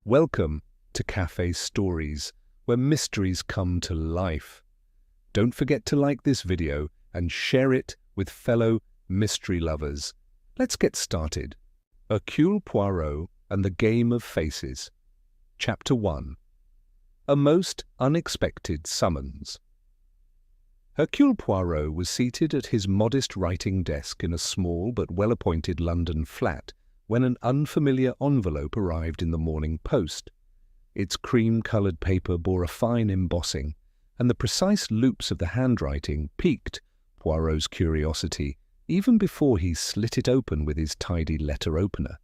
Welcome to Cafe Stories, where mysteries come to life. Don't forget to like this video and share it with fellow mystery lovers. Let's get started. Hercule Poirot and the Game of Faces. Chapter 1. A Most Unexpected Summons. Hercule Poirot was seated at his modest writing desk in a small but well-appointed London flat when an unfamiliar envelope arrived in the Morning Post. Its cream-coloured paper bore a fine embossing, and the precise loops of the handwriting piqued Poirot's curiosity even before he slit it open with his tidy letter-opener.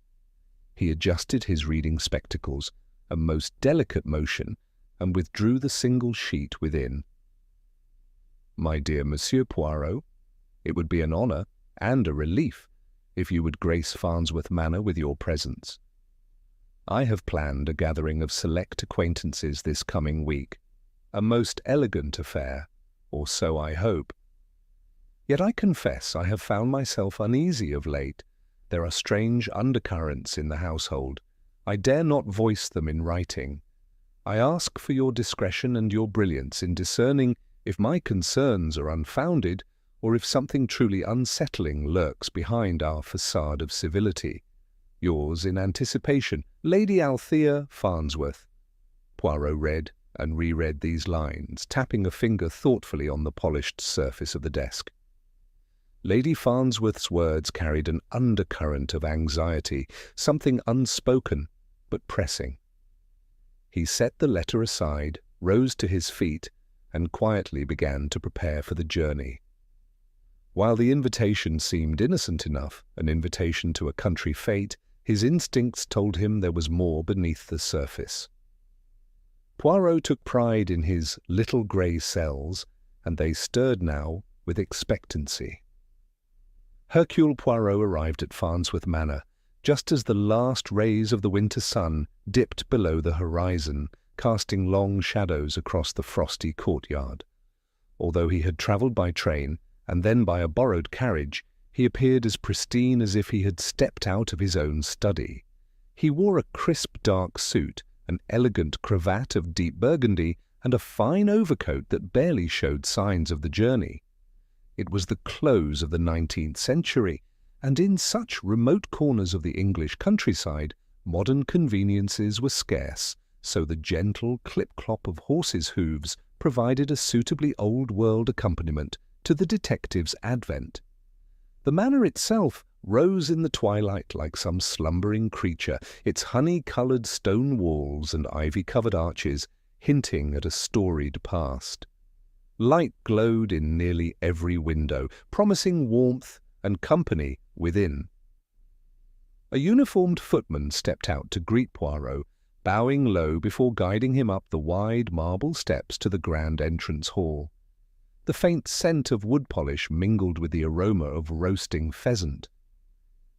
He adjusted his reading spectacles, a most delicate motion, and withdrew the single sheet within. "My dear Monsieur Poirot, it would be an honour and a relief if you would grace Farnsworth Manor with your presence. I have planned a gathering of select acquaintances this coming week, a most elegant affair, or so I hope. Yet I confess I have found myself uneasy of late. There are strange undercurrents in the household. I dare not voice them in writing. I ask for your discretion and your brilliance in discerning if my concerns are unfounded, or if something truly unsettling lurks behind our facade of civility. Yours in anticipation, Lady Althea Farnsworth." Poirot read and reread these lines, tapping a finger thoughtfully on the polished surface of the desk. Lady Farnsworth's words carried an undercurrent of anxiety, something unspoken but pressing. He set the letter aside, rose to his feet, and quietly began to prepare for the journey. While the invitation seemed innocent enough, an invitation to a country fete, his instincts told him there was more beneath the surface. Poirot took pride in his little grey cells, and they stirred now with expectancy. Hercule Poirot arrived at Farnsworth Manor just as the last rays of the winter sun dipped below the horizon, casting long shadows across the frosty courtyard. Although he had travelled by train, and then by a borrowed carriage, he appeared as pristine as if he had stepped out of his own study. He wore a crisp dark suit, an elegant cravat of deep burgundy, and a fine overcoat that barely showed signs of the journey. It was the close of the 19th century, and in such remote corners of the English countryside, modern conveniences were scarce, so the gentle clip-clop of horses' hooves provided a suitably old-world accompaniment to the detective's advent. The manor itself rose in the twilight like some slumbering creature, its honey-coloured stone walls and ivy-covered arches hinting at a storied past. Light glowed in nearly every window, promising warmth and company within. A uniformed footman stepped out to greet Poirot, bowing low before guiding him up the wide marble steps to the grand entrance hall. The faint scent of wood polish mingled with the aroma of roasting pheasant.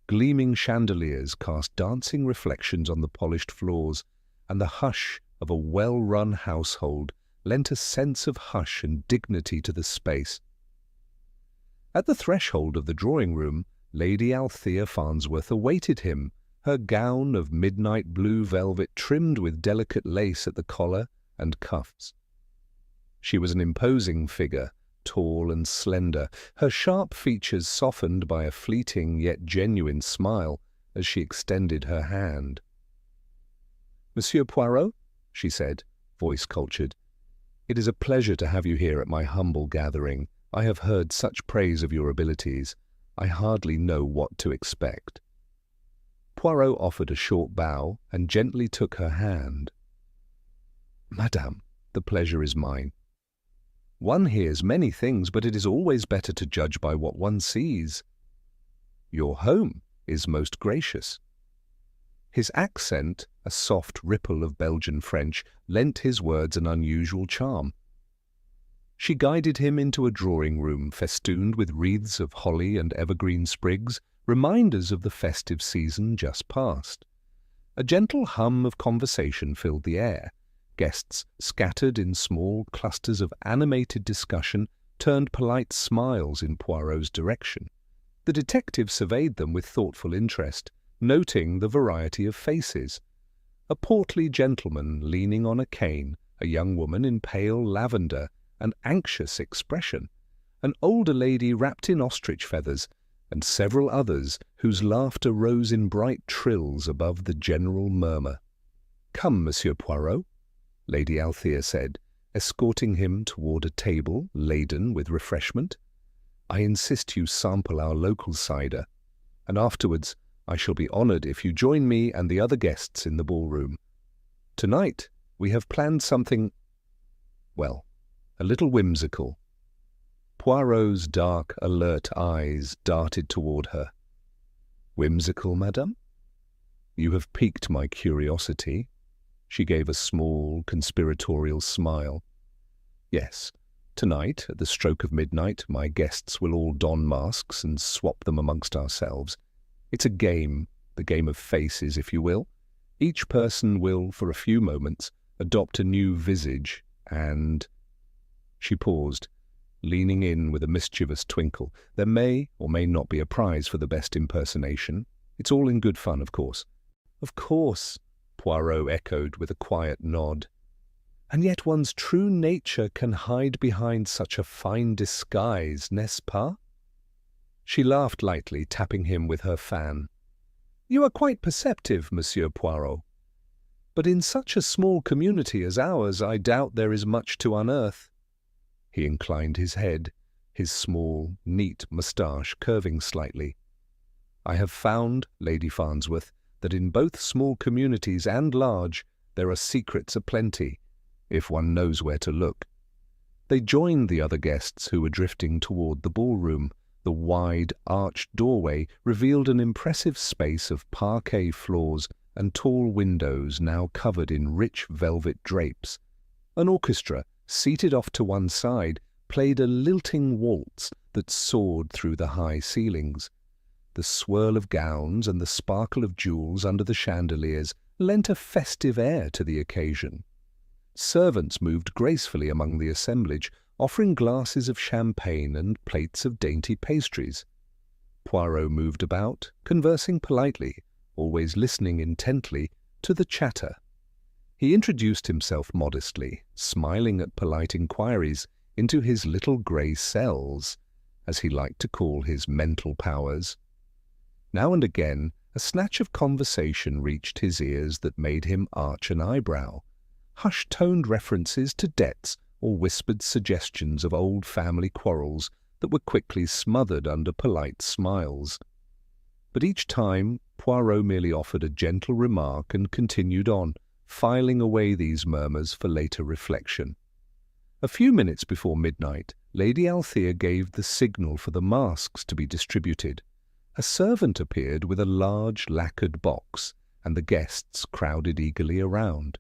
Gleaming chandeliers cast dancing reflections on the polished floors, and the hush of a well-run household lent a sense of hush and dignity to the space. At the threshold of the drawing-room, Lady Althea Farnsworth awaited him, her gown of midnight blue velvet trimmed with delicate lace at the collar and cuffs. She was an imposing figure, tall and slender, her sharp features softened by a fleeting yet genuine smile as she extended her hand. "Monsieur Poirot," she said, voice cultured, "it is a pleasure to have you here at my humble gathering. I have heard such praise of your abilities. I hardly know what to expect." Poirot offered a short bow and gently took her hand. "Madame, the pleasure is mine. One hears many things, but it is always better to judge by what one sees. Your home is most gracious." His accent, a soft ripple of Belgian French, lent his words an unusual charm. She guided him into a drawing-room festooned with wreaths of holly and evergreen sprigs, reminders of the festive season just past. A gentle hum of conversation filled the air. Guests, scattered in small clusters of animated discussion, turned polite smiles in Poirot's direction. The detective surveyed them with thoughtful interest, noting the variety of faces. A portly gentleman leaning on a cane, a young woman in pale lavender, an anxious expression, an older lady wrapped in ostrich feathers, and several others whose laughter rose in bright trills above the general murmur. "Come, Monsieur Poirot," Lady Althea said, escorting him toward a table laden with refreshment. "I insist you sample our local cider, and afterwards I shall be honored if you join me and the other guests in the ballroom. Tonight we have planned something, well, a little whimsical." Poirot's dark, alert eyes darted toward her. "Whimsical, madame? You have piqued my curiosity." She gave a small, conspiratorial smile. "Yes, tonight, at the stroke of midnight, my guests will all don masks and swap them amongst ourselves. It's a game, the game of faces, if you will. Each person will, for a few moments, adopt a new visage, and—" She paused, leaning in with a mischievous twinkle. "There may or may not be a prize for the best impersonation. It's all in good fun, of course." "Of course," Poirot echoed with a quiet nod. "And yet one's true nature can hide behind such a fine disguise, n'est-ce pas?" She laughed lightly, tapping him with her fan. "You are quite perceptive, Monsieur Poirot. But in such a small community as ours, I doubt there is much to unearth." He inclined his head, his small, neat moustache curving slightly. "I have found, Lady Farnsworth, that in both small communities and large there are secrets aplenty, if one knows where to look." They joined the other guests who were drifting toward the ballroom. The wide, arched doorway revealed an impressive space of parquet floors and tall windows now covered in rich velvet drapes. An orchestra, seated off to one side, played a lilting waltz that soared through the high ceilings. The swirl of gowns and the sparkle of jewels under the chandeliers lent a festive air to the occasion. Servants moved gracefully among the assemblage, offering glasses of champagne and plates of dainty pastries. Poirot moved about, conversing politely, always listening intently to the chatter. He introduced himself modestly, smiling at polite inquiries into his little grey cells, as he liked to call his mental powers. Now and again, a snatch of conversation reached his ears that made him arch an eyebrow, hushed-toned references to debts or whispered suggestions of old family quarrels that were quickly smothered under polite smiles. But each time, Poirot merely offered a gentle remark and continued on, filing away these murmurs for later reflection. A few minutes before midnight, Lady Althea gave the signal for the masks to be distributed. A servant appeared with a large lacquered box, and the guests crowded eagerly around.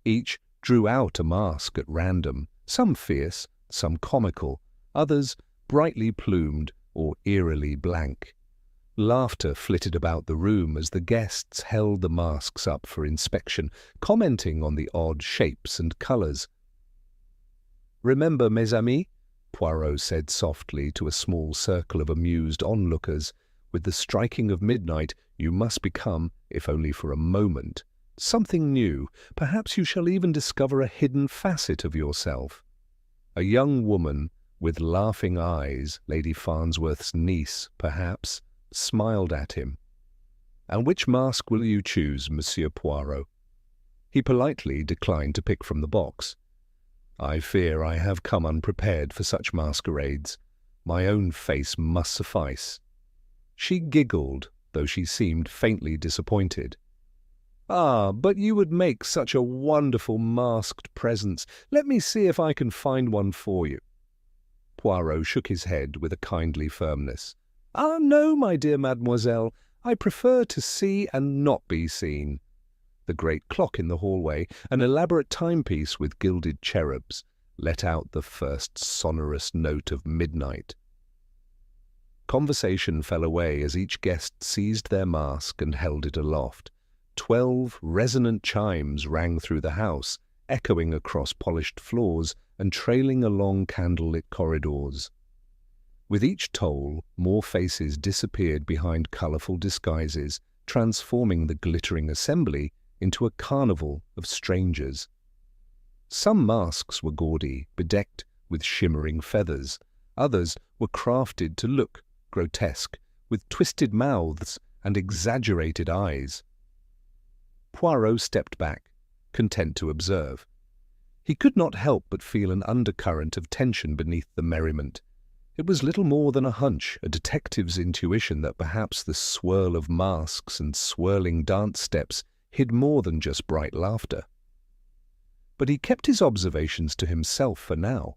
Each drew out a mask at random, some fierce, some comical, others brightly plumed or eerily blank. Laughter flitted about the room as the guests held the masks up for inspection, commenting on the odd shapes and colours. "Remember, mes amis," Poirot said softly to a small circle of amused onlookers, "with the striking of midnight you must become, if only for a moment, something new. Perhaps you shall even discover a hidden facet of yourself." A young woman with laughing eyes, Lady Farnsworth's niece, perhaps, smiled at him. "And which mask will you choose, Monsieur Poirot?" He politely declined to pick from the box. "I fear I have come unprepared for such masquerades. My own face must suffice." She giggled, though she seemed faintly disappointed. "Ah, but you would make such a wonderful masked presence. Let me see if I can find one for you." Poirot shook his head with a kindly firmness. "Ah, no, my dear mademoiselle. I prefer to see and not be seen." The great clock in the hallway, an elaborate timepiece with gilded cherubs, let out the first sonorous note of midnight. Conversation fell away as each guest seized their mask and held it aloft. 12 resonant chimes rang through the house, echoing across polished floors and trailing along candlelit corridors. With each toll, more faces disappeared behind colourful disguises, transforming the glittering assembly into a carnival of strangers. Some masks were gaudy, bedecked with shimmering feathers. Others were crafted to look grotesque, with twisted mouths and exaggerated eyes. Poirot stepped back, content to observe. He could not help but feel an undercurrent of tension beneath the merriment. It was little more than a hunch, a detective's intuition that perhaps the swirl of masks and swirling dance steps hid more than just bright laughter. But he kept his observations to himself for now.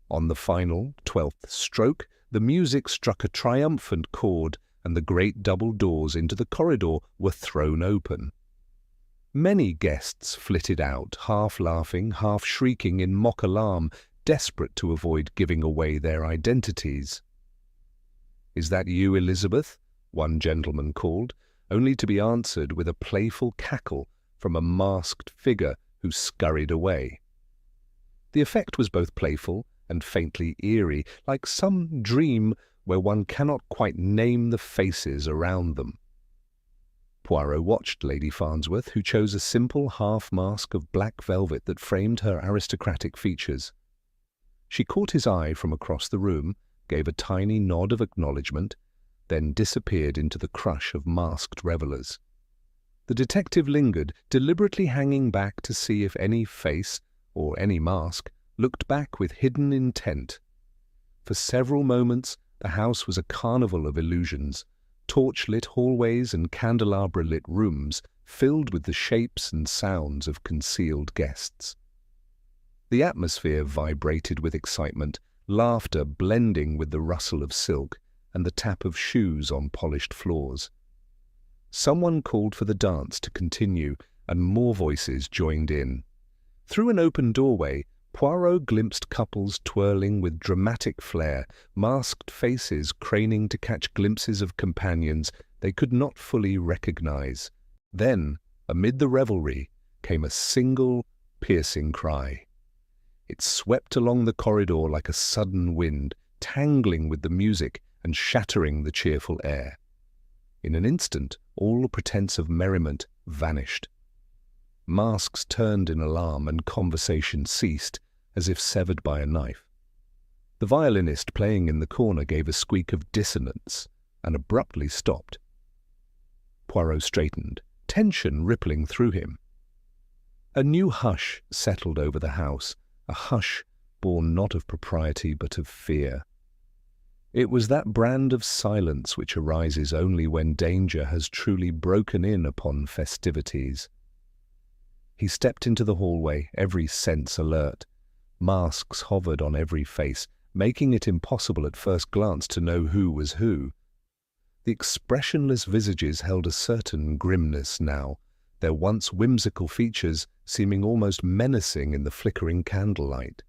On the final, 12th stroke, the music struck a triumphant chord, and the great double doors into the corridor were thrown open. Many guests flitted out, half laughing, half shrieking in mock alarm, desperate to avoid giving away their identities. "Is that you, Elizabeth?" one gentleman called, only to be answered with a playful cackle from a masked figure who scurried away. The effect was both playful and faintly eerie, like some dream where one cannot quite name the faces around them. Poirot watched Lady Farnsworth, who chose a simple half-mask of black velvet that framed her aristocratic features. She caught his eye from across the room, gave a tiny nod of acknowledgement, then disappeared into the crush of masked revellers. The detective lingered, deliberately hanging back to see if any face, or any mask, looked back with hidden intent. For several moments, the house was a carnival of illusions, torch-lit hallways and candelabra-lit rooms filled with the shapes and sounds of concealed guests. The atmosphere vibrated with excitement, laughter blending with the rustle of silk and the tap of shoes on polished floors. Someone called for the dance to continue, and more voices joined in. Through an open doorway, Poirot glimpsed couples twirling with dramatic flair, masked faces craning to catch glimpses of companions they could not fully recognize. Then, amid the revelry, came a single, piercing cry. It swept along the corridor like a sudden wind, tangling with the music and shattering the cheerful air. In an instant, all pretense of merriment vanished. Masks turned in alarm and conversation ceased, as if severed by a knife. The violinist playing in the corner gave a squeak of dissonance and abruptly stopped. Poirot straightened, tension rippling through him. A new hush settled over the house, a hush born not of propriety but of fear. It was that brand of silence which arises only when danger has truly broken in upon festivities. He stepped into the hallway, every sense alert. Masks hovered on every face, making it impossible at first glance to know who was who. The expressionless visages held a certain grimness now, their once whimsical features seeming almost menacing in the flickering candlelight.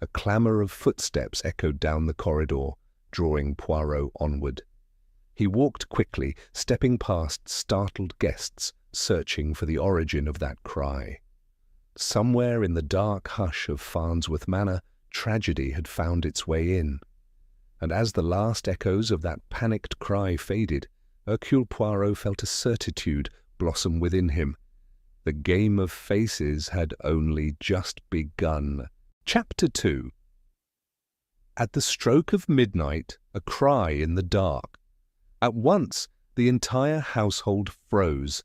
A clamour of footsteps echoed down the corridor, drawing Poirot onward. He walked quickly, stepping past startled guests, searching for the origin of that cry. Somewhere in the dark hush of Farnsworth Manor, tragedy had found its way in. And as the last echoes of that panicked cry faded, Hercule Poirot felt a certitude blossom within him. The game of faces had only just begun. Chapter 2. At the stroke of midnight, a cry in the dark. At once, the entire household froze.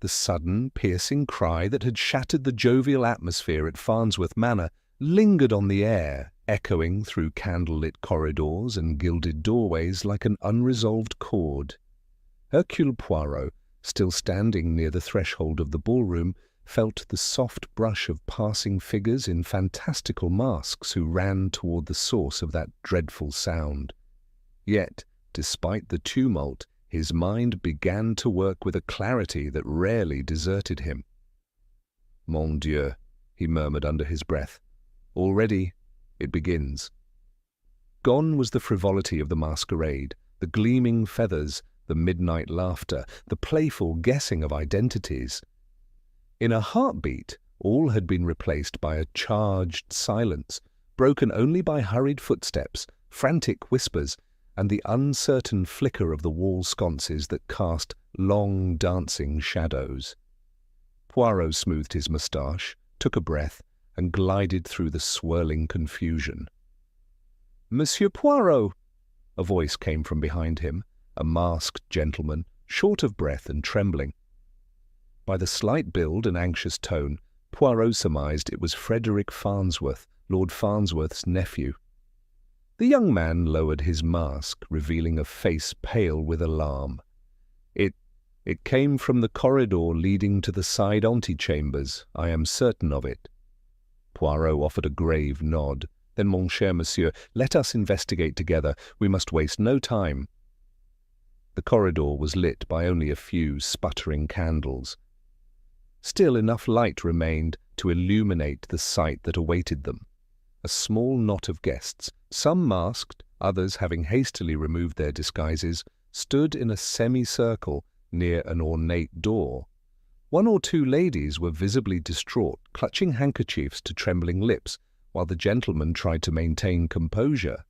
The sudden, piercing cry that had shattered the jovial atmosphere at Farnsworth Manor lingered on the air, echoing through candle-lit corridors and gilded doorways like an unresolved chord. Hercule Poirot, still standing near the threshold of the ballroom, felt the soft brush of passing figures in fantastical masks who ran toward the source of that dreadful sound. Yet, despite the tumult, his mind began to work with a clarity that rarely deserted him. "Mon Dieu," he murmured under his breath. "Already it begins." Gone was the frivolity of the masquerade, the gleaming feathers, the midnight laughter, the playful guessing of identities. In a heartbeat, all had been replaced by a charged silence, broken only by hurried footsteps, frantic whispers, and the uncertain flicker of the wall sconces that cast long dancing shadows. Poirot smoothed his moustache, took a breath, and glided through the swirling confusion. "Monsieur Poirot!" A voice came from behind him, a masked gentleman, short of breath and trembling. By the slight build and anxious tone, Poirot surmised it was Frederick Farnsworth, Lord Farnsworth's nephew. The young man lowered his mask, revealing a face pale with alarm. It came from the corridor leading to the side antechambers, I am certain of it. Poirot offered a grave nod. Then, mon cher monsieur, let us investigate together. We must waste no time. The corridor was lit by only a few sputtering candles. Still, enough light remained to illuminate the sight that awaited them. A small knot of guests, some masked, others having hastily removed their disguises, stood in a semicircle near an ornate door. One or two ladies were visibly distraught, clutching handkerchiefs to trembling lips, while the gentleman tried to maintain composure.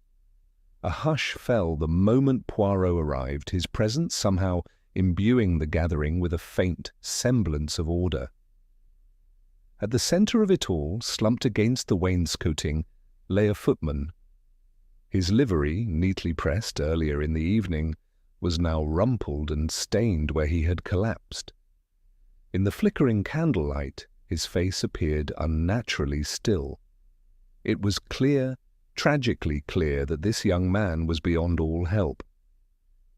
A hush fell the moment Poirot arrived, his presence somehow imbuing the gathering with a faint semblance of order. At the centre of it all, slumped against the wainscoting, lay a footman. His livery, neatly pressed earlier in the evening, was now rumpled and stained where he had collapsed. In the flickering candlelight, his face appeared unnaturally still. It was clear, tragically clear, that this young man was beyond all help.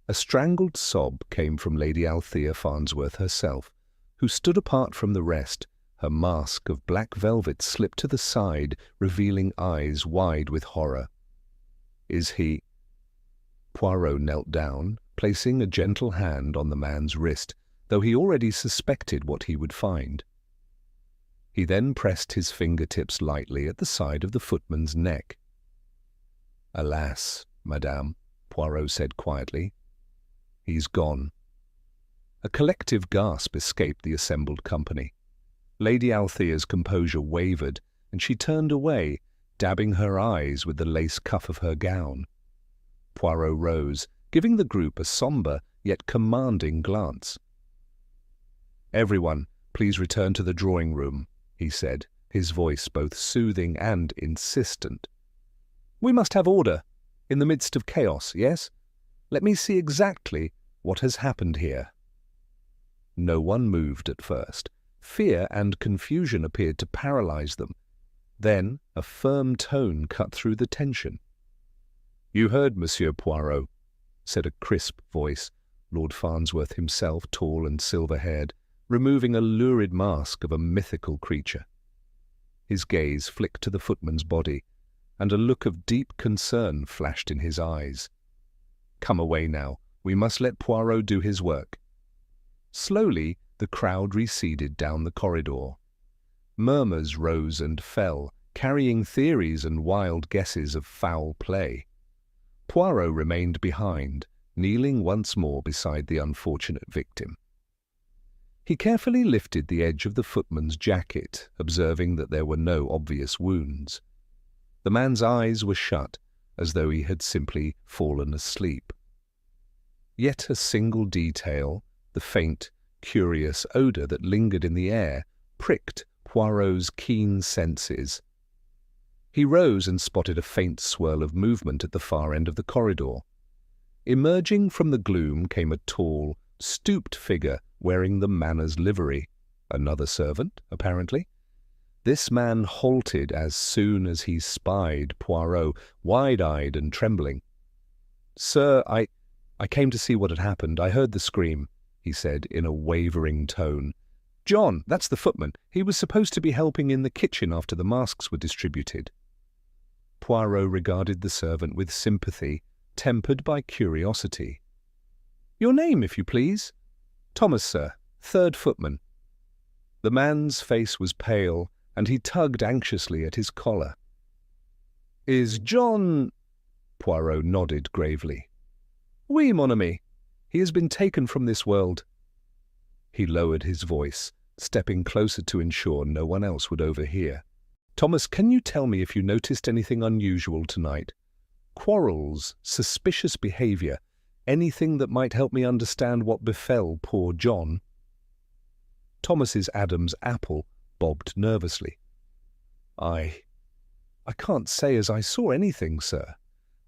A strangled sob came from Lady Althea Farnsworth herself, who stood apart from the rest, her mask of black velvet slipped to the side, revealing eyes wide with horror. "Is he—" Poirot knelt down, placing a gentle hand on the man's wrist, though he already suspected what he would find. He then pressed his fingertips lightly at the side of the footman's neck. "Alas, madame," Poirot said quietly, "he's gone." A collective gasp escaped the assembled company. Lady Althea's composure wavered, and she turned away, dabbing her eyes with the lace cuff of her gown. Poirot rose, giving the group a sombre yet commanding glance. "Everyone, please return to the drawing-room," he said, his voice both soothing and insistent. "We must have order, in the midst of chaos, yes? Let me see exactly what has happened here." No one moved at first. Fear and confusion appeared to paralyze them. Then a firm tone cut through the tension. "You heard, Monsieur Poirot," said a crisp voice, Lord Farnsworth himself, tall and silver-haired, removing a lurid mask of a mythical creature. His gaze flicked to the footman's body, and a look of deep concern flashed in his eyes. "Come away now. We must let Poirot do his work." Slowly, the crowd receded down the corridor. Murmurs rose and fell, carrying theories and wild guesses of foul play. Poirot remained behind, kneeling once more beside the unfortunate victim. He carefully lifted the edge of the footman's jacket, observing that there were no obvious wounds. The man's eyes were shut, as though he had simply fallen asleep. Yet a single detail, the faint, curious odour that lingered in the air, pricked Poirot's keen senses. He rose and spotted a faint swirl of movement at the far end of the corridor. Emerging from the gloom came a tall, stooped figure wearing the manor's livery. Another servant, apparently. This man halted as soon as he spied Poirot, wide-eyed and trembling. "Sir, I came to see what had happened. I heard the scream," he said in a wavering tone. "John, that's the footman. He was supposed to be helping in the kitchen after the masks were distributed." Poirot regarded the servant with sympathy, tempered by curiosity. "Your name, if you please?" "Thomas, sir, third footman." The man's face was pale, and he tugged anxiously at his collar. "Is John—" Poirot nodded gravely. "Oui, mon ami. He has been taken from this world." He lowered his voice, stepping closer to ensure no one else would overhear. "Thomas, can you tell me if you noticed anything unusual tonight? Quarrels, suspicious behaviour, anything that might help me understand what befell poor John. Thomas's Adam's apple bobbed nervously. I can't say as I saw anything, sir.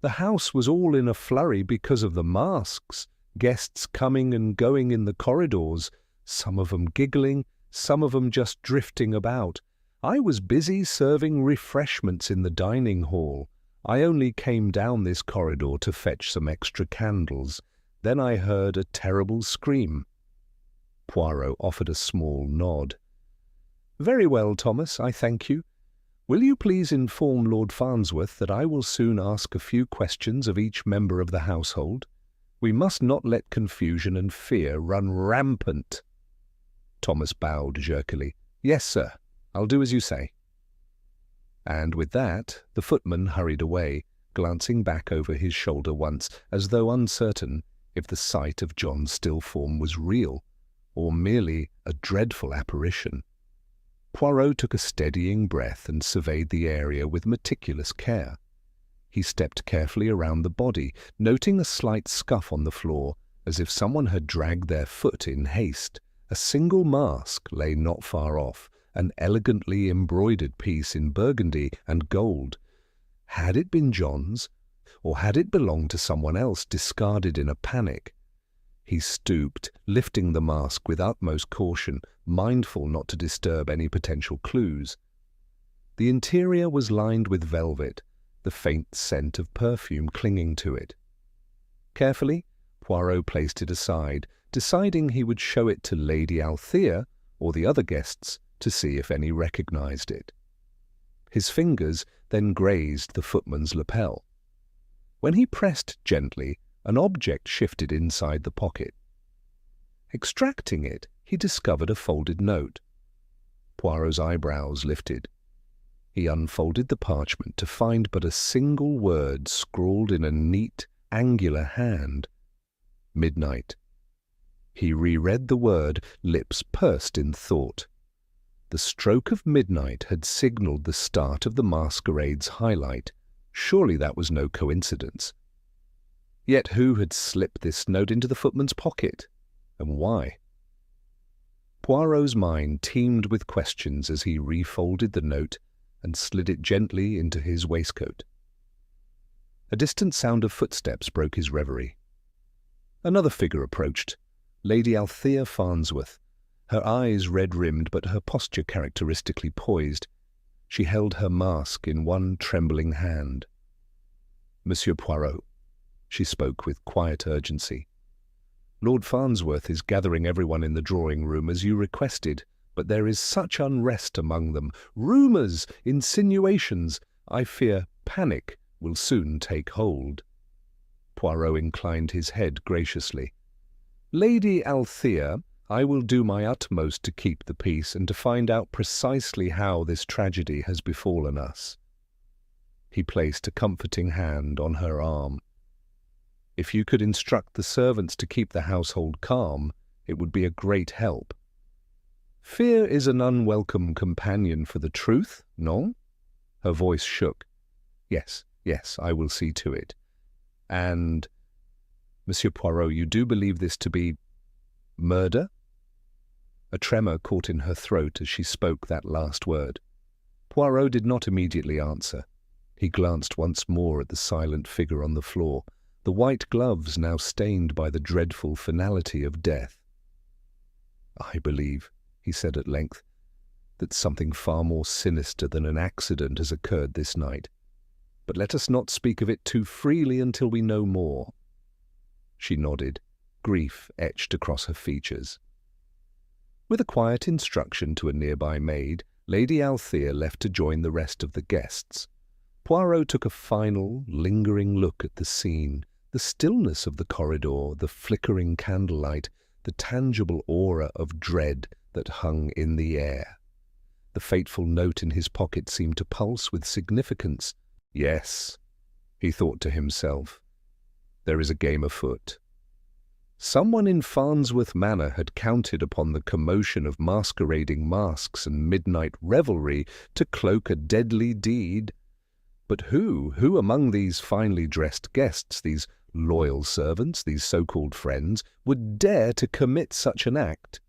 The house was all in a flurry because of the masks, guests coming and going in the corridors, some of 'em giggling, some of 'em just drifting about. I was busy serving refreshments in the dining hall. I only came down this corridor to fetch some extra candles. Then I heard a terrible scream. Poirot offered a small nod. Very well, Thomas, I thank you. Will you please inform Lord Farnsworth that I will soon ask a few questions of each member of the household? We must not let confusion and fear run rampant. Thomas bowed jerkily. Yes, sir. I'll do as you say. And with that, the footman hurried away, glancing back over his shoulder once, as though uncertain if the sight of John's still form was real, or merely a dreadful apparition. Poirot took a steadying breath and surveyed the area with meticulous care. He stepped carefully around the body, noting a slight scuff on the floor, as if someone had dragged their foot in haste. A single mask lay not far off, an elegantly embroidered piece in burgundy and gold. Had it been John's, or had it belonged to someone else discarded in a panic? He stooped, lifting the mask with utmost caution, mindful not to disturb any potential clues. The interior was lined with velvet, the faint scent of perfume clinging to it. Carefully, Poirot placed it aside, deciding he would show it to Lady Althea or the other guests to see if any recognized it. His fingers then grazed the footman's lapel. When he pressed gently, an object shifted inside the pocket. Extracting it, he discovered a folded note. Poirot's eyebrows lifted. He unfolded the parchment to find but a single word scrawled in a neat, angular hand. Midnight. He reread the word, lips pursed in thought. The stroke of midnight had signalled the start of the masquerade's highlight. Surely that was no coincidence. Yet who had slipped this note into the footman's pocket, and why? Poirot's mind teemed with questions as he refolded the note and slid it gently into his waistcoat. A distant sound of footsteps broke his reverie. Another figure approached, Lady Althea Farnsworth, her eyes red-rimmed but her posture characteristically poised. She held her mask in one trembling hand. Monsieur Poirot, she spoke with quiet urgency. Lord Farnsworth is gathering everyone in the drawing-room as you requested, but there is such unrest among them. Rumours, insinuations, I fear panic will soon take hold. Poirot inclined his head graciously. Lady Althea, I will do my utmost to keep the peace and to find out precisely how this tragedy has befallen us. He placed a comforting hand on her arm. If you could instruct the servants to keep the household calm, it would be a great help. Fear is an unwelcome companion for the truth, non? Her voice shook. Yes, I will see to it. And, Monsieur Poirot, you do believe this to be murder? A tremor caught in her throat as she spoke that last word. Poirot did not immediately answer. He glanced once more at the silent figure on the floor, the white gloves now stained by the dreadful finality of death. I believe, he said at length, that something far more sinister than an accident has occurred this night. But let us not speak of it too freely until we know more. She nodded, grief etched across her features. With a quiet instruction to a nearby maid, Lady Althea left to join the rest of the guests. Poirot took a final, lingering look at the scene, the stillness of the corridor, the flickering candlelight, the tangible aura of dread that hung in the air. The fateful note in his pocket seemed to pulse with significance. Yes, he thought to himself, there is a game afoot. Someone in Farnsworth Manor had counted upon the commotion of masquerading masks and midnight revelry to cloak a deadly deed. But who among these finely dressed guests, these loyal servants, these so-called friends, would dare to commit such an act?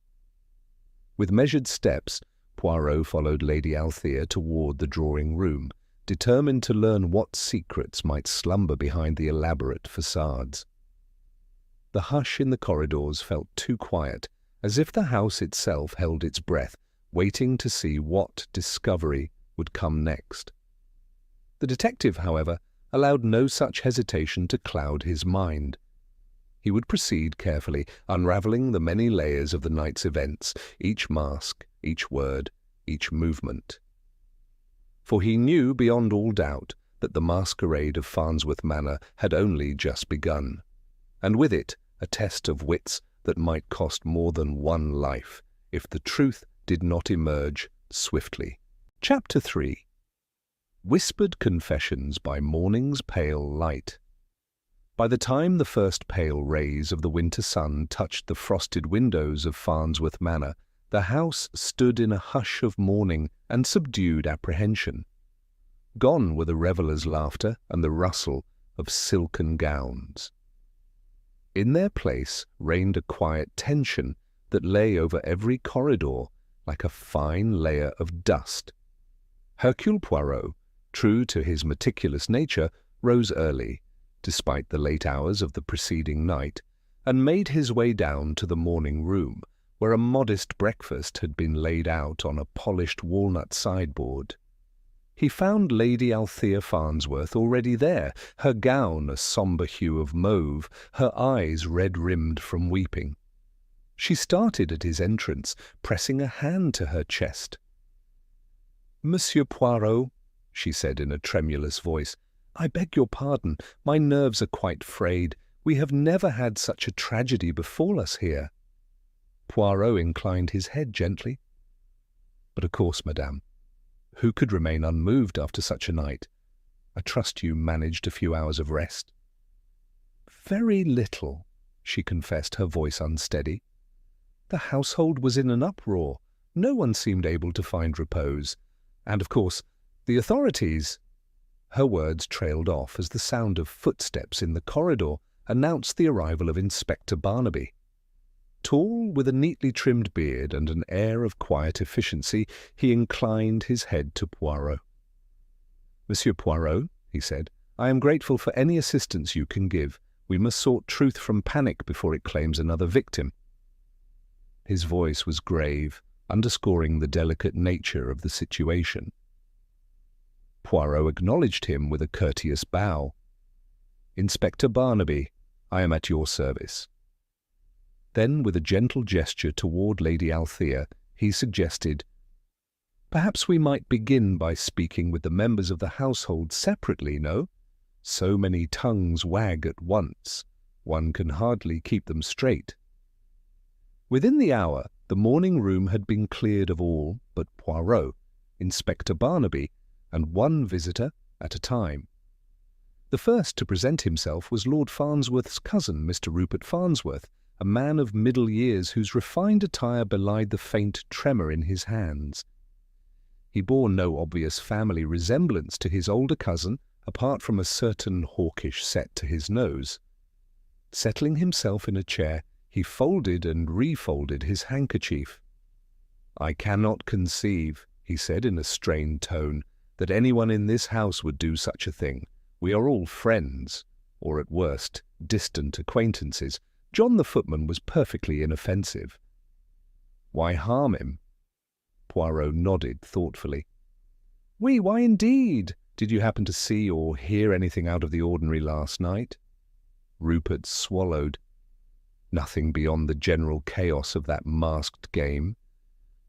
With measured steps, Poirot followed Lady Althea toward the drawing-room, determined to learn what secrets might slumber behind the elaborate facades. The hush in the corridors felt too quiet, as if the house itself held its breath, waiting to see what discovery would come next. The detective, however, allowed no such hesitation to cloud his mind. He would proceed carefully, unravelling the many layers of the night's events, each mask, each word, each movement. For he knew beyond all doubt that the masquerade of Farnsworth Manor had only just begun, and with it a test of wits that might cost more than one life if the truth did not emerge swiftly. Chapter 3. Whispered Confessions by Morning's Pale Light. By the time the first pale rays of the winter sun touched the frosted windows of Farnsworth Manor, the house stood in a hush of mourning and subdued apprehension. Gone were the revellers' laughter and the rustle of silken gowns. In their place reigned a quiet tension that lay over every corridor like a fine layer of dust. Hercule Poirot, true to his meticulous nature, rose early, despite the late hours of the preceding night, and made his way down to the morning room, where a modest breakfast had been laid out on a polished walnut sideboard. He found Lady Althea Farnsworth already there, her gown a sombre hue of mauve, her eyes red-rimmed from weeping. She started at his entrance, pressing a hand to her chest. "Monsieur Poirot," she said in a tremulous voice, "I beg your pardon. My nerves are quite frayed. We have never had such a tragedy befall us here." Poirot inclined his head gently. "But of course, madame. Who could remain unmoved after such a night? I trust you managed a few hours of rest." "Very little," she confessed, her voice unsteady. "The household was in an uproar. No one seemed able to find repose. And, of course, the authorities—" Her words trailed off as the sound of footsteps in the corridor announced the arrival of Inspector Barnaby. Tall, with a neatly trimmed beard and an air of quiet efficiency, he inclined his head to Poirot. "Monsieur Poirot," he said, "I am grateful for any assistance you can give. We must sort truth from panic before it claims another victim." His voice was grave, underscoring the delicate nature of the situation. Poirot acknowledged him with a courteous bow. "Inspector Barnaby, I am at your service." Then, with a gentle gesture toward Lady Althea, he suggested, "Perhaps we might begin by speaking with the members of the household separately, no? So many tongues wag at once. One can hardly keep them straight." Within the hour, the morning room had been cleared of all but Poirot, Inspector Barnaby, and one visitor at a time. The first to present himself was Lord Farnsworth's cousin, Mr. Rupert Farnsworth, a man of middle years whose refined attire belied the faint tremor in his hands. He bore no obvious family resemblance to his older cousin, apart from a certain hawkish set to his nose. Settling himself in a chair, he folded and refolded his handkerchief. "I cannot conceive," he said in a strained tone, "that anyone in this house would do such a thing. We are all friends, or at worst, distant acquaintances. John the footman was perfectly inoffensive." "Why harm him?" Poirot nodded thoughtfully. "Oui, why indeed? Did you happen to see or hear anything out of the ordinary last night?" Rupert swallowed. "Nothing beyond the general chaos of that masked game.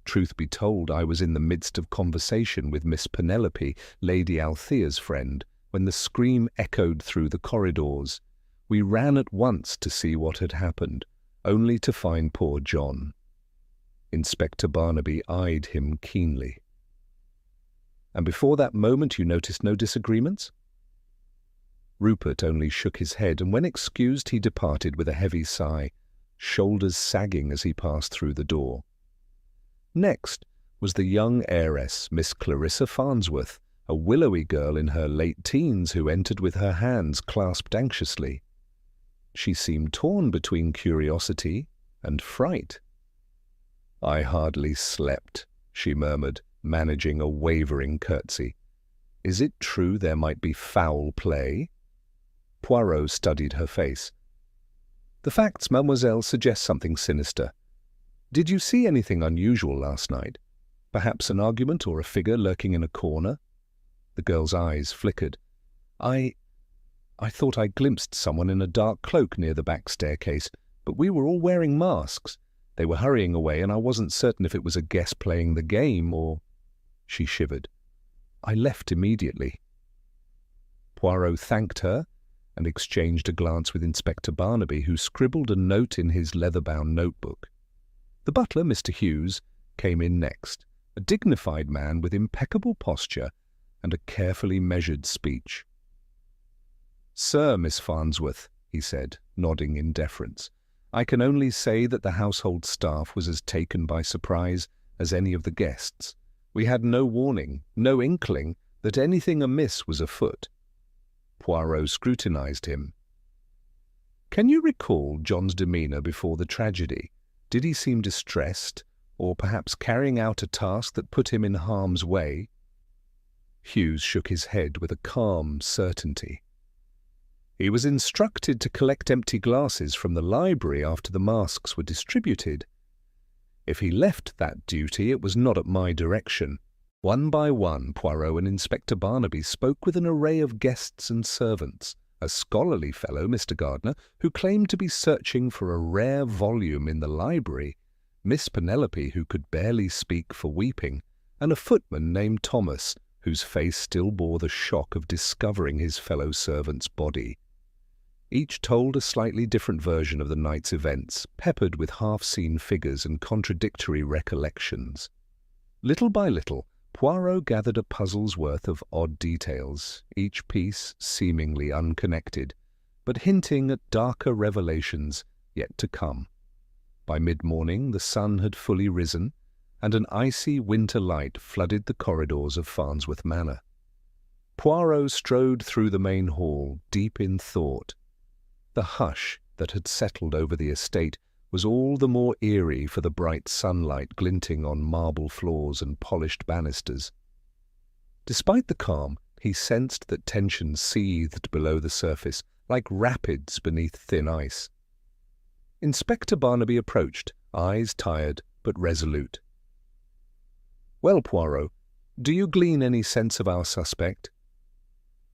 Truth be told, I was in the midst of conversation with Miss Penelope, Lady Althea's friend, when the scream echoed through the corridors. We ran at once to see what had happened, only to find poor John." Inspector Barnaby eyed him keenly. "And before that moment you noticed no disagreements?" Rupert only shook his head, and when excused he departed with a heavy sigh, shoulders sagging as he passed through the door. Next was the young heiress, Miss Clarissa Farnsworth, a willowy girl in her late teens who entered with her hands clasped anxiously. She seemed torn between curiosity and fright. "I hardly slept," she murmured, managing a wavering curtsy. "Is it true there might be foul play?" Poirot studied her face. "The facts, mademoiselle, suggest something sinister. Did you see anything unusual last night? Perhaps an argument or a figure lurking in a corner?" The girl's eyes flickered. I thought I glimpsed someone in a dark cloak near the back staircase, but we were all wearing masks. They were hurrying away, and I wasn't certain if it was a guest playing the game or—" She shivered. "I left immediately." Poirot thanked her and exchanged a glance with Inspector Barnaby, who scribbled a note in his leather-bound notebook. The butler, Mr. Hughes, came in next, a dignified man with impeccable posture and a carefully measured speech. "Sir, Miss Farnsworth," he said, nodding in deference, "I can only say that the household staff was as taken by surprise as any of the guests. We had no warning, no inkling that anything amiss was afoot." Poirot scrutinized him. "Can you recall John's demeanor before the tragedy? Did he seem distressed, or perhaps carrying out a task that put him in harm's way?" Hughes shook his head with a calm certainty. "He was instructed to collect empty glasses from the library after the masks were distributed. If he left that duty, it was not at my direction." One by one, Poirot and Inspector Barnaby spoke with an array of guests and servants. A scholarly fellow, Mr. Gardner, who claimed to be searching for a rare volume in the library, Miss Penelope, who could barely speak for weeping, and a footman named Thomas, whose face still bore the shock of discovering his fellow servant's body. Each told a slightly different version of the night's events, peppered with half-seen figures and contradictory recollections. Little by little, Poirot gathered a puzzle's worth of odd details, each piece seemingly unconnected, but hinting at darker revelations yet to come. By mid-morning the sun had fully risen, and an icy winter light flooded the corridors of Farnsworth Manor. Poirot strode through the main hall, deep in thought. The hush that had settled over the estate was all the more eerie for the bright sunlight glinting on marble floors and polished banisters. Despite the calm, he sensed that tension seethed below the surface, like rapids beneath thin ice. Inspector Barnaby approached, eyes tired but resolute. "Well, Poirot, do you glean any sense of our suspect?"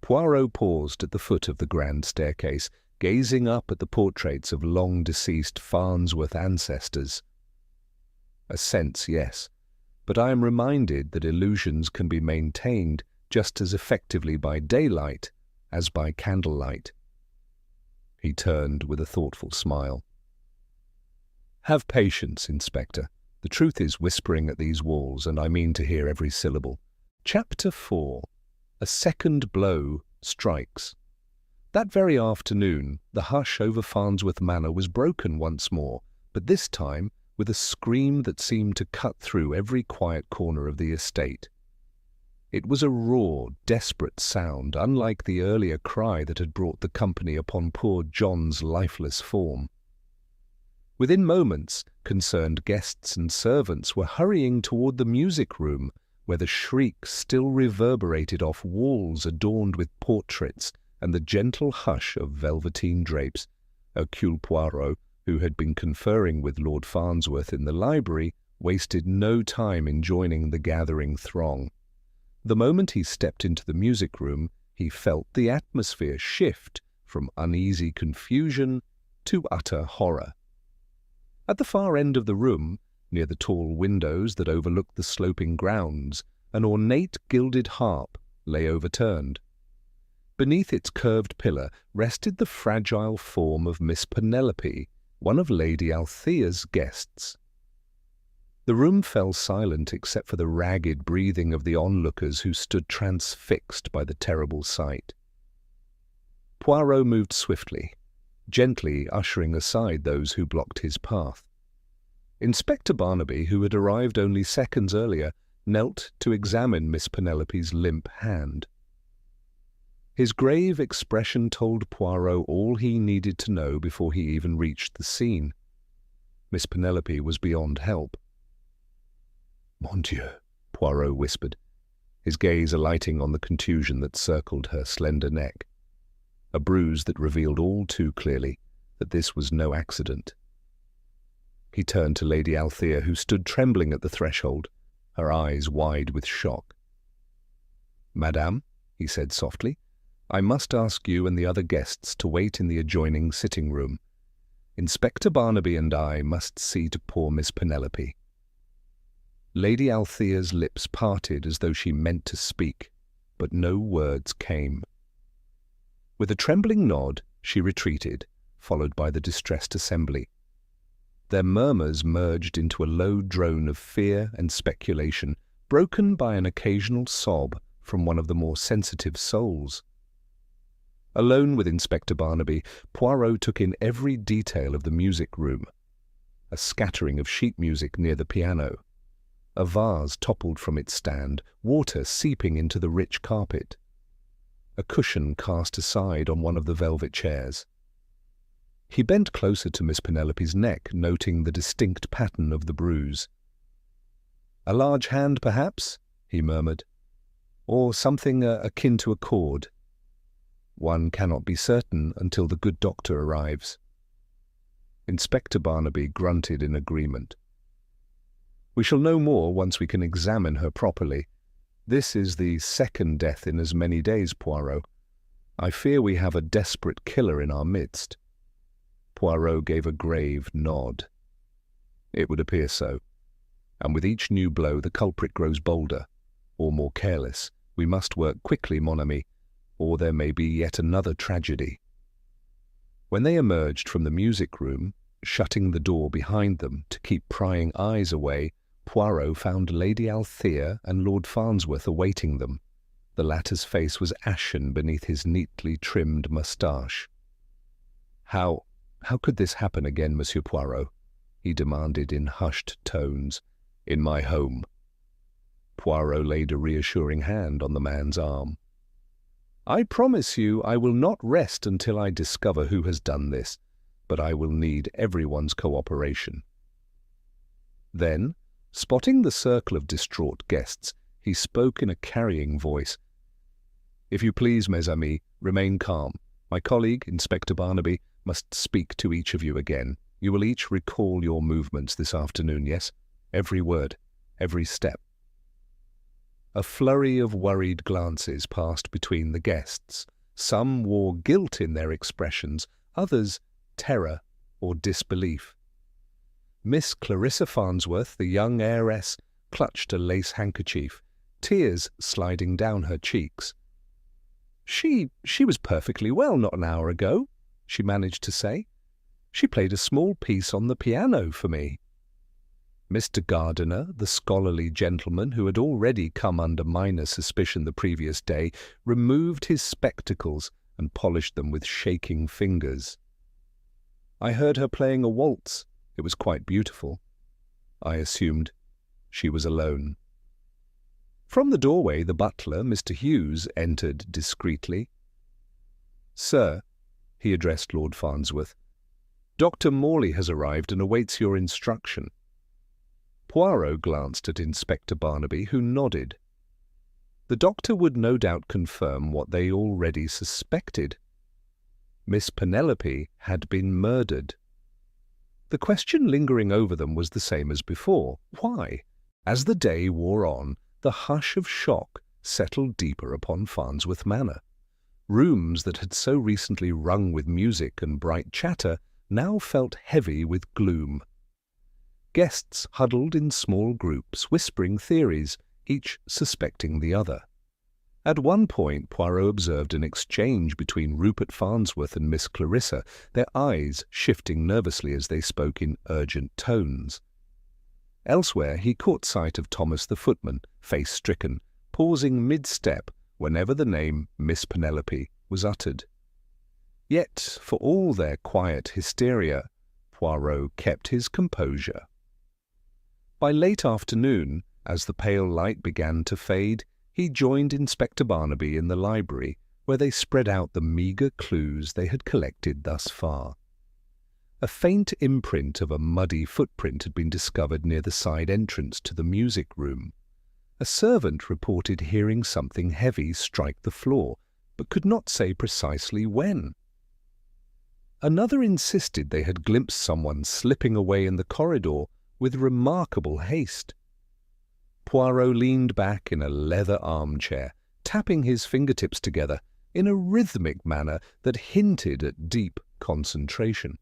Poirot paused at the foot of the grand staircase, gazing up at the portraits of long-deceased Farnsworth ancestors. "A sense, yes, but I am reminded that illusions can be maintained just as effectively by daylight as by candlelight." He turned with a thoughtful smile. "Have patience, Inspector. The truth is whispering at these walls, and I mean to hear every syllable. Chapter 4. A second blow strikes. That very afternoon, the hush over Farnsworth Manor was broken once more, but this time with a scream that seemed to cut through every quiet corner of the estate. It was a raw, desperate sound, unlike the earlier cry that had brought the company upon poor John's lifeless form. Within moments, concerned guests and servants were hurrying toward the music room, where the shriek still reverberated off walls adorned with portraits and the gentle hush of velveteen drapes. Hercule Poirot, who had been conferring with Lord Farnsworth in the library, wasted no time in joining the gathering throng. The moment he stepped into the music room, he felt the atmosphere shift from uneasy confusion to utter horror. At the far end of the room, near the tall windows that overlooked the sloping grounds, an ornate gilded harp lay overturned. Beneath its curved pillar rested the fragile form of Miss Penelope, one of Lady Althea's guests. The room fell silent except for the ragged breathing of the onlookers who stood transfixed by the terrible sight. Poirot moved swiftly, gently ushering aside those who blocked his path. Inspector Barnaby, who had arrived only seconds earlier, knelt to examine Miss Penelope's limp hand. His grave expression told Poirot all he needed to know before he even reached the scene. Miss Penelope was beyond help. "Mon Dieu," Poirot whispered, his gaze alighting on the contusion that circled her slender neck, a bruise that revealed all too clearly that this was no accident. He turned to Lady Althea, who stood trembling at the threshold, her eyes wide with shock. "Madame," he said softly, "I must ask you and the other guests to wait in the adjoining sitting-room. Inspector Barnaby and I must see to poor Miss Penelope." Lady Althea's lips parted as though she meant to speak, but no words came. With a trembling nod, she retreated, followed by the distressed assembly. Their murmurs merged into a low drone of fear and speculation, broken by an occasional sob from one of the more sensitive souls. Alone with Inspector Barnaby, Poirot took in every detail of the music room. A scattering of sheet music near the piano. A vase toppled from its stand, water seeping into the rich carpet. A cushion cast aside on one of the velvet chairs. He bent closer to Miss Penelope's neck, noting the distinct pattern of the bruise. "A large hand, perhaps?" he murmured. "Or something akin to a cord. One cannot be certain until the good doctor arrives." Inspector Barnaby grunted in agreement. "We shall know more once we can examine her properly. This is the second death in as many days, Poirot. I fear we have a desperate killer in our midst." Poirot gave a grave nod. "It would appear so. And with each new blow the culprit grows bolder, or more careless. We must work quickly, mon ami, or there may be yet another tragedy." When they emerged from the music room, shutting the door behind them to keep prying eyes away, Poirot found Lady Althea and Lord Farnsworth awaiting them. The latter's face was ashen beneath his neatly trimmed moustache. How could this happen again, Monsieur Poirot?" he demanded in hushed tones. "In my home." Poirot laid a reassuring hand on the man's arm. "I promise you I will not rest until I discover who has done this, but I will need everyone's cooperation." Then, spotting the circle of distraught guests, he spoke in a carrying voice. "If you please, mes amis, remain calm. My colleague, Inspector Barnaby, must speak to each of you again. You will each recall your movements this afternoon, yes? Every word, every step." A flurry of worried glances passed between the guests. Some wore guilt in their expressions, others terror or disbelief. Miss Clarissa Farnsworth, the young heiress, clutched a lace handkerchief, tears sliding down her cheeks. She was perfectly well not an hour ago," she managed to say. "She played a small piece on the piano for me." Mr. Gardiner, the scholarly gentleman who had already come under minor suspicion the previous day, removed his spectacles and polished them with shaking fingers. "I heard her playing a waltz. It was quite beautiful. I assumed she was alone." From the doorway, the butler, Mr. Hughes, entered discreetly. "Sir," he addressed Lord Farnsworth, "Dr. Morley has arrived and awaits your instruction." Poirot glanced at Inspector Barnaby, who nodded. The doctor would no doubt confirm what they already suspected. Miss Penelope had been murdered. The question lingering over them was the same as before. Why? As the day wore on, the hush of shock settled deeper upon Farnsworth Manor. Rooms that had so recently rung with music and bright chatter now felt heavy with gloom. Guests huddled in small groups, whispering theories, each suspecting the other. At one point, Poirot observed an exchange between Rupert Farnsworth and Miss Clarissa, their eyes shifting nervously as they spoke in urgent tones. Elsewhere, he caught sight of Thomas the footman, face-stricken, pausing mid-step whenever the name Miss Penelope was uttered. Yet, for all their quiet hysteria, Poirot kept his composure. By late afternoon, As the pale light began to fade, he joined Inspector Barnaby in the library, where they spread out the meagre clues they had collected thus far. A faint imprint of a muddy footprint had been discovered near the side entrance to the music room. A servant reported hearing something heavy strike the floor, but could not say precisely when. Another insisted they had glimpsed someone slipping away in the corridor with remarkable haste. Poirot leaned back in a leather armchair, tapping his fingertips together in a rhythmic manner that hinted at deep concentration.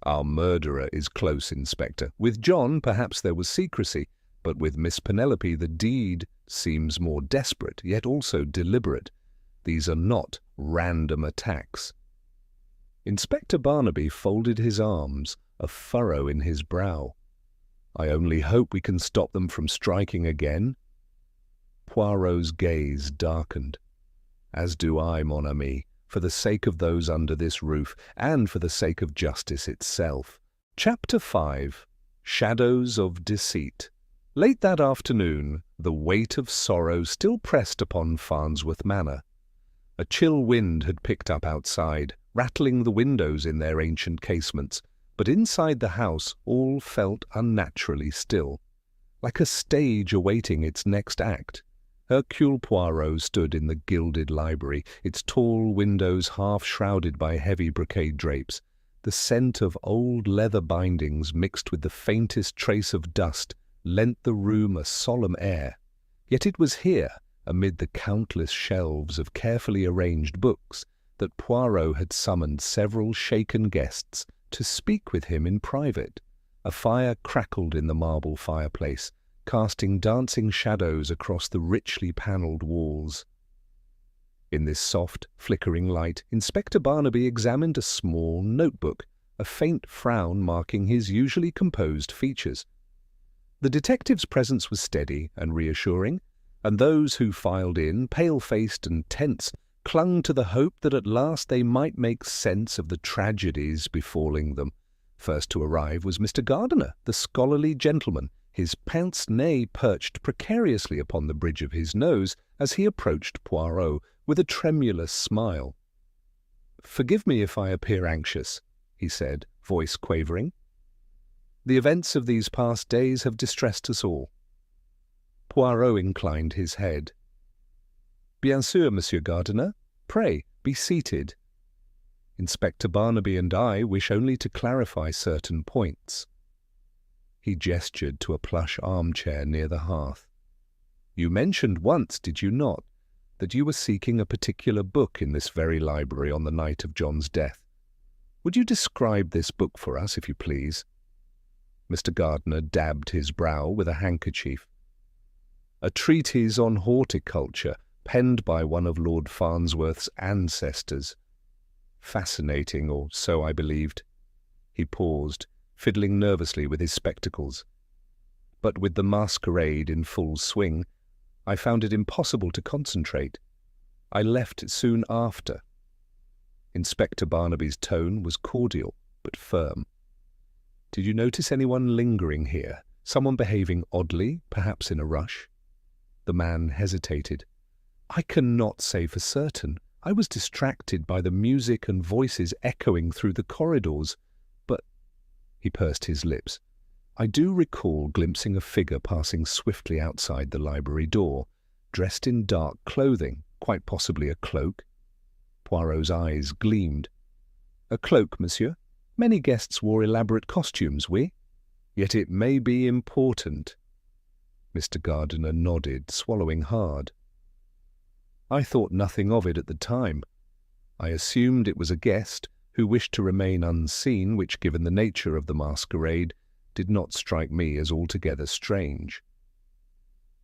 "Our murderer is close, Inspector. With John, perhaps there was secrecy, but with Miss Penelope the deed seems more desperate, yet also deliberate. These are not random attacks." Inspector Barnaby folded his arms, a furrow in his brow. "I only hope we can stop them from striking again." Poirot's gaze darkened. "As do I, mon ami, for the sake of those under this roof, and for the sake of justice itself." Chapter 5. Shadows of Deceit. Late that afternoon, the weight of sorrow still pressed upon Farnsworth Manor. A chill wind had picked up outside, rattling the windows in their ancient casements, but inside the house all felt unnaturally still, like a stage awaiting its next act. Hercule Poirot stood in the gilded library, its tall windows half shrouded by heavy brocade drapes. The scent of old leather bindings mixed with the faintest trace of dust lent the room a solemn air. Yet it was here, amid the countless shelves of carefully arranged books, that Poirot had summoned several shaken guests to speak with him in private. A fire crackled in the marble fireplace, casting dancing shadows across the richly panelled walls. In this soft, flickering light, Inspector Barnaby examined a small notebook, a faint frown marking his usually composed features. The detective's presence was steady and reassuring, and those who filed in, pale-faced and tense, clung to the hope that at last they might make sense of the tragedies befalling them. First to arrive was Mr. Gardiner, the scholarly gentleman, his pince-nez perched precariously upon the bridge of his nose as he approached Poirot with a tremulous smile. "Forgive me if I appear anxious," he said, voice quavering. "The events of these past days have distressed us all." Poirot inclined his head. "Bien sûr, Monsieur Gardiner. Pray, be seated. Inspector Barnaby and I wish only to clarify certain points." He gestured to a plush armchair near the hearth. "You mentioned once, did you not, that you were seeking a particular book in this very library on the night of John's death? Would you describe this book for us, if you please?" Mr. Gardiner dabbed his brow with a handkerchief. "A treatise on horticulture, penned by one of Lord Farnsworth's ancestors. Fascinating, or so I believed." He paused, fiddling nervously with his spectacles. "But with the masquerade in full swing, I found it impossible to concentrate. I left soon after." Inspector Barnaby's tone was cordial, but firm. "Did you notice anyone lingering here? Someone behaving oddly, perhaps in a rush?" The man hesitated. "I cannot say for certain. I was distracted by the music and voices echoing through the corridors. But," he pursed his lips, "I do recall glimpsing a figure passing swiftly outside the library door, dressed in dark clothing, quite possibly a cloak." Poirot's eyes gleamed. "A cloak, monsieur? Many guests wore elaborate costumes, oui? Yet it may be important." Mr. Gardiner nodded, swallowing hard. "I thought nothing of it at the time. I assumed it was a guest who wished to remain unseen, which, given the nature of the masquerade, did not strike me as altogether strange."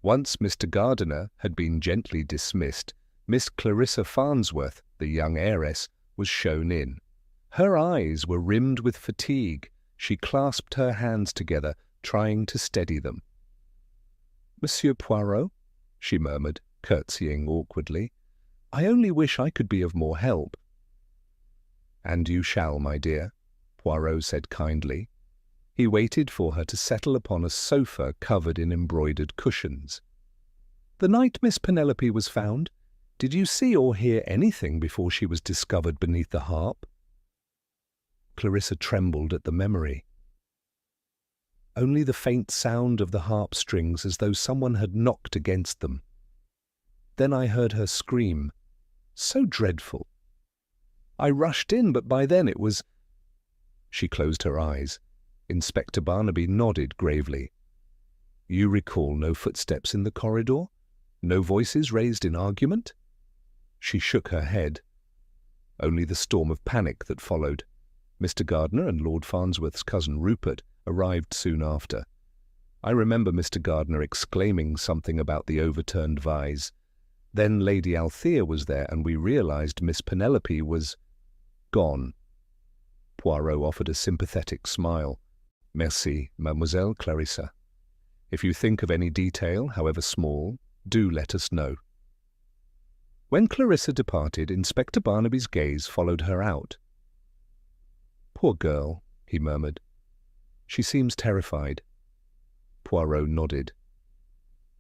Once Mr. Gardiner had been gently dismissed, Miss Clarissa Farnsworth, the young heiress, was shown in. Her eyes were rimmed with fatigue. She clasped her hands together, trying to steady them. "Monsieur Poirot," she murmured, curtsying awkwardly, "I only wish I could be of more help." "And you shall, my dear," Poirot said kindly. He waited for her to settle upon a sofa covered in embroidered cushions. "The night Miss Penelope was found, did you see or hear anything before she was discovered beneath the harp?" Clarissa trembled at the memory. Only the faint sound of the harp strings as though someone had knocked against them. Then I heard her scream. So dreadful. I rushed in, but by then it was— She closed her eyes. Inspector Barnaby nodded gravely. "You recall no footsteps in the corridor? No voices raised in argument?" She shook her head. Only the storm of panic that followed. Mr. Gardiner and Lord Farnsworth's cousin Rupert arrived soon after. I remember Mr. Gardiner exclaiming something about the overturned vase. Then Lady Althea was there, and we realized Miss Penelope was gone. Poirot offered a sympathetic smile. "Merci, Mademoiselle Clarissa. If you think of any detail, however small, do let us know." When Clarissa departed, Inspector Barnaby's gaze followed her out. "Poor girl," he murmured. "She seems terrified." Poirot nodded.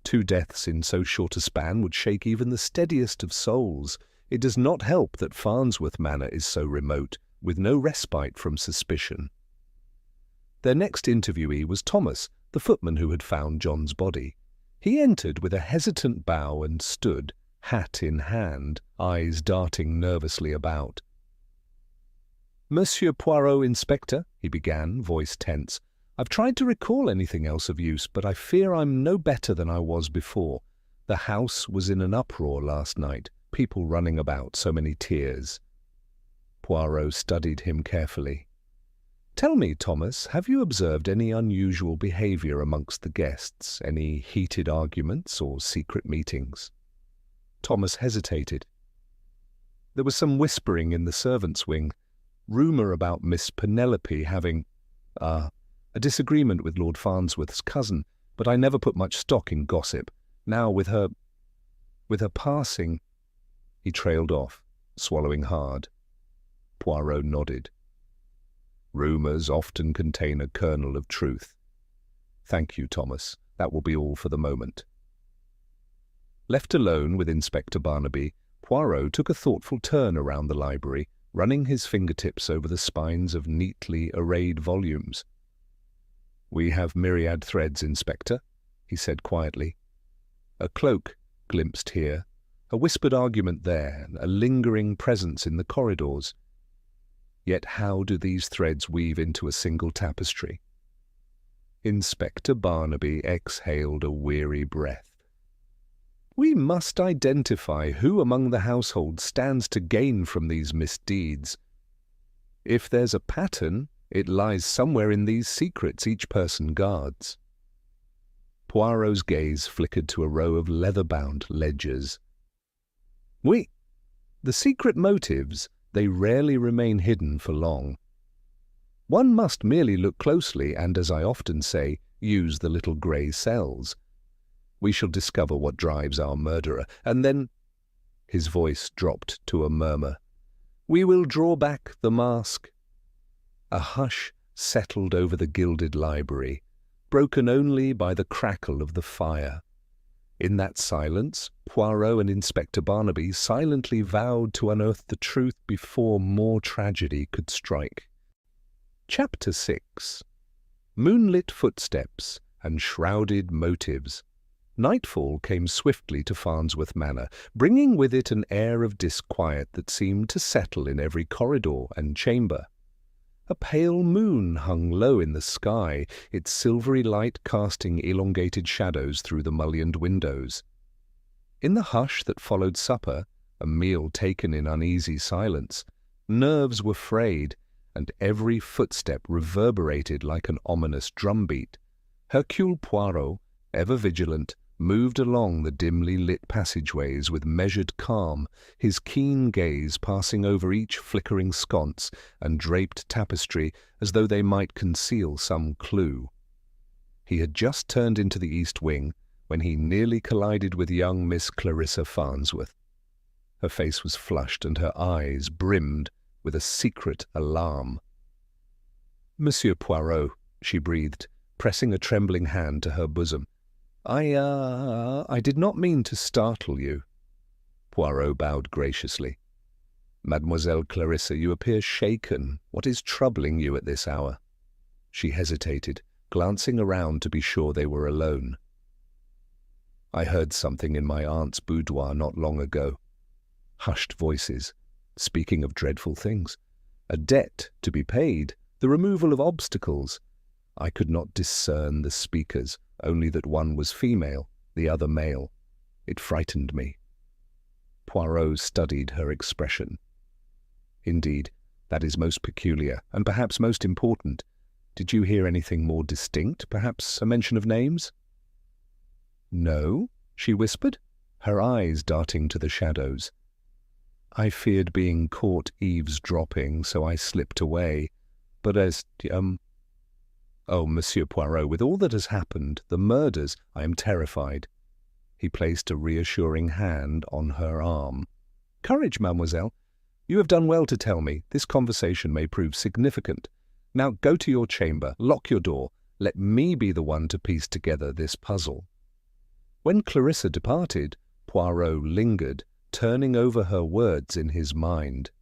2 deaths in so short a span would shake even the steadiest of souls. It does not help that Farnsworth Manor is so remote, with no respite from suspicion. Their next interviewee was Thomas, the footman who had found John's body. He entered with a hesitant bow and stood, hat in hand, eyes darting nervously about. "Monsieur Poirot, Inspector," he began, voice tense. "I've tried to recall anything else of use, but I fear I'm no better than I was before. The house was in an uproar last night, people running about, so many tears." Poirot studied him carefully. "Tell me, Thomas, have you observed any unusual behaviour amongst the guests, any heated arguments or secret meetings?" Thomas hesitated. "There was some whispering in the servants' wing, rumour about Miss Penelope having, a disagreement with Lord Farnsworth's cousin, but I never put much stock in gossip. Now, with her passing—" He trailed off, swallowing hard. Poirot nodded. "Rumours often contain a kernel of truth. Thank you, Thomas. That will be all for the moment." Left alone with Inspector Barnaby, Poirot took a thoughtful turn around the library, running his fingertips over the spines of neatly arrayed volumes. "We have myriad threads, Inspector," he said quietly. "A cloak glimpsed here, a whispered argument there, a lingering presence in the corridors. Yet how do these threads weave into a single tapestry?" Inspector Barnaby exhaled a weary breath. "We must identify who among the household stands to gain from these misdeeds. If there's a pattern, it lies somewhere in these secrets each person guards." Poirot's gaze flickered to a row of leather-bound ledgers. The secret motives, they rarely remain hidden for long. One must merely look closely and, as I often say, use the little grey cells. We shall discover what drives our murderer, and then— His voice dropped to a murmur. "We will draw back the mask." A hush settled over the gilded library, broken only by the crackle of the fire. In that silence, Poirot and Inspector Barnaby silently vowed to unearth the truth before more tragedy could strike. Chapter 6. Moonlit Footsteps and Shrouded Motives. Nightfall came swiftly to Farnsworth Manor, bringing with it an air of disquiet that seemed to settle in every corridor and chamber. A pale moon hung low in the sky, its silvery light casting elongated shadows through the mullioned windows. In the hush that followed supper, a meal taken in uneasy silence, nerves were frayed, and every footstep reverberated like an ominous drumbeat. Hercule Poirot, ever vigilant, moved along the dimly lit passageways with measured calm, his keen gaze passing over each flickering sconce and draped tapestry as though they might conceal some clue. He had just turned into the east wing when he nearly collided with young Miss Clarissa Farnsworth. Her face was flushed and her eyes brimmed with a secret alarm. "Monsieur Poirot," she breathed, pressing a trembling hand to her bosom. I did not mean to startle you." Poirot bowed graciously. "Mademoiselle Clarissa, you appear shaken. What is troubling you at this hour?" She hesitated, glancing around to be sure they were alone. "I heard something in my aunt's boudoir not long ago. Hushed voices, speaking of dreadful things. A debt to be paid, the removal of obstacles. I could not discern the speakers, only that one was female, the other male. It frightened me." Poirot studied her expression. "Indeed, that is most peculiar, and perhaps most important. Did you hear anything more distinct, perhaps a mention of names?" "No," she whispered, her eyes darting to the shadows. "I feared being caught eavesdropping, so I slipped away. But Oh, Monsieur Poirot, with all that has happened, the murders, I am terrified." He placed a reassuring hand on her arm. "Courage, mademoiselle. You have done well to tell me. This conversation may prove significant. Now go to your chamber, lock your door. Let me be the one to piece together this puzzle." When Clarissa departed, Poirot lingered, turning over her words in his mind.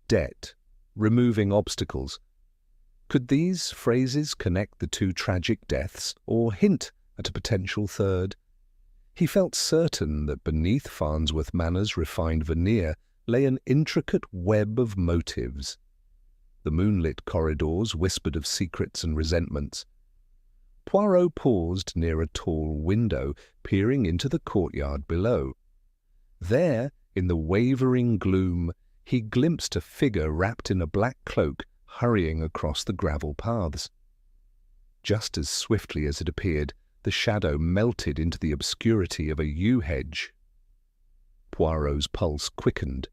Debt, removing obstacles. Could these phrases connect the two tragic deaths, or hint at a potential third? He felt certain that beneath Farnsworth Manor's refined veneer lay an intricate web of motives. The moonlit corridors whispered of secrets and resentments. Poirot paused near a tall window, peering into the courtyard below. There, in the wavering gloom, he glimpsed a figure wrapped in a black cloak hurrying across the gravel paths. Just as swiftly as it appeared, the shadow melted into the obscurity of a yew hedge. Poirot's pulse quickened.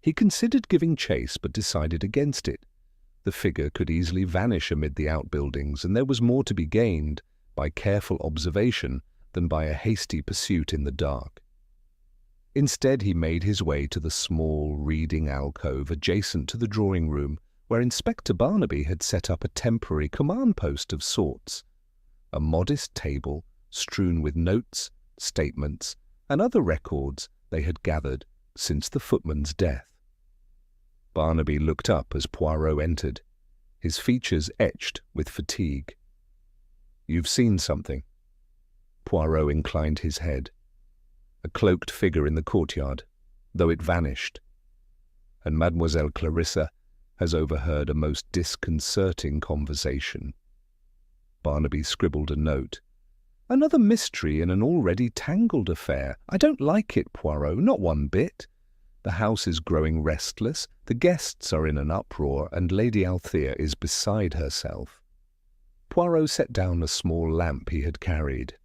He considered giving chase, but decided against it. The figure could easily vanish amid the outbuildings, and there was more to be gained by careful observation than by a hasty pursuit in the dark. Instead, he made his way to the small reading alcove adjacent to the drawing-room, where Inspector Barnaby had set up a temporary command post of sorts. A modest table strewn with notes, statements, and other records they had gathered since the footman's death. Barnaby looked up as Poirot entered, his features etched with fatigue. "You've seen something?" Poirot inclined his head. A cloaked figure in the courtyard, though it vanished. And Mademoiselle Clarissa has overheard a most disconcerting conversation. Barnaby scribbled a note. "Another mystery in an already tangled affair. I don't like it, Poirot, not one bit. The house is growing restless, the guests are in an uproar, and Lady Althea is beside herself." Poirot set down a small lamp he had carried.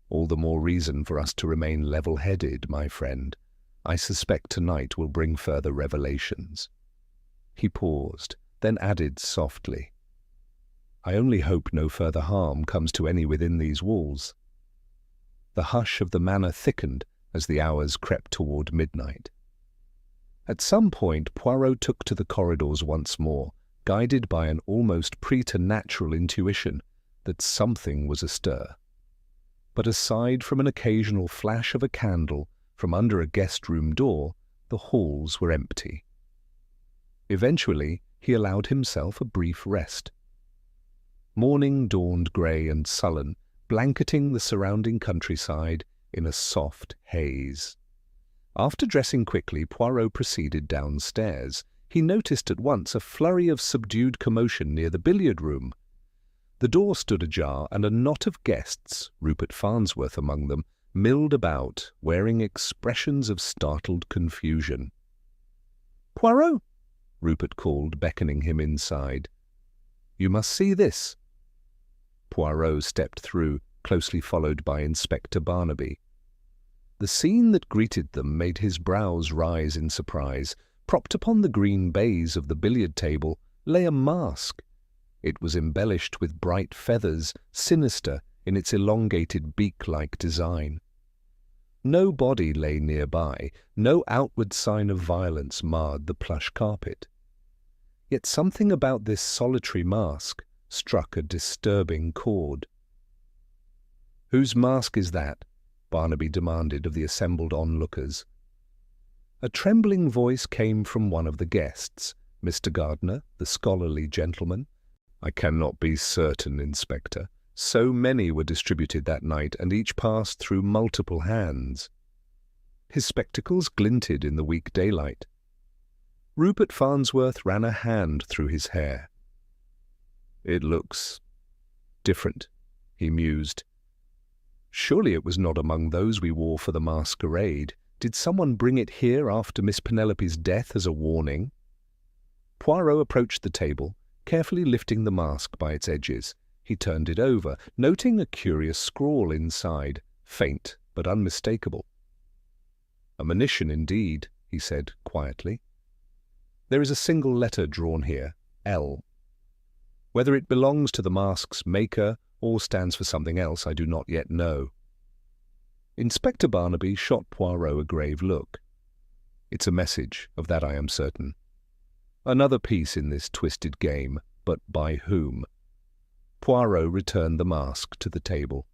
"All the more reason for us to remain level-headed, my friend. I suspect tonight will bring further revelations." He paused, then added softly, "I only hope no further harm comes to any within these walls." The hush of the manor thickened as the hours crept toward midnight. At some point, Poirot took to the corridors once more, guided by an almost preternatural intuition that something was astir. But aside from an occasional flash of a candle from under a guest-room door, the halls were empty. Eventually, he allowed himself a brief rest. Morning dawned grey and sullen, blanketing the surrounding countryside in a soft haze. After dressing quickly, Poirot proceeded downstairs. He noticed at once a flurry of subdued commotion near the billiard-room. The door stood ajar, and a knot of guests, Rupert Farnsworth among them, milled about, wearing expressions of startled confusion. "Poirot!" Rupert called, beckoning him inside. "You must see this." Poirot stepped through, closely followed by Inspector Barnaby. The scene that greeted them made his brows rise in surprise. Propped upon the green baize of the billiard table lay a mask. It was embellished with bright feathers, sinister in its elongated beak-like design. No body lay nearby, no outward sign of violence marred the plush carpet. Yet something about this solitary mask, struck a disturbing chord. "Whose mask is that?" Barnaby demanded of the assembled onlookers. A trembling voice came from one of the guests, Mr. Gardner, the scholarly gentleman. "I cannot be certain, Inspector. So many were distributed that night, and each passed through multiple hands." His spectacles glinted in the weak daylight. Rupert Farnsworth ran a hand through his hair. "It looks different," he mused. "Surely it was not among those we wore for the masquerade. Did someone bring it here after Miss Penelope's death as a warning?" Poirot approached the table, carefully lifting the mask by its edges. He turned it over, noting a curious scrawl inside, faint but unmistakable. "A monition indeed," he said quietly. "There is a single letter drawn here, L. Whether it belongs to the mask's maker or stands for something else, I do not yet know." Inspector Barnaby shot Poirot a grave look. "It's a message, of that I am certain. Another piece in this twisted game, but by whom?" Poirot returned the mask to the table.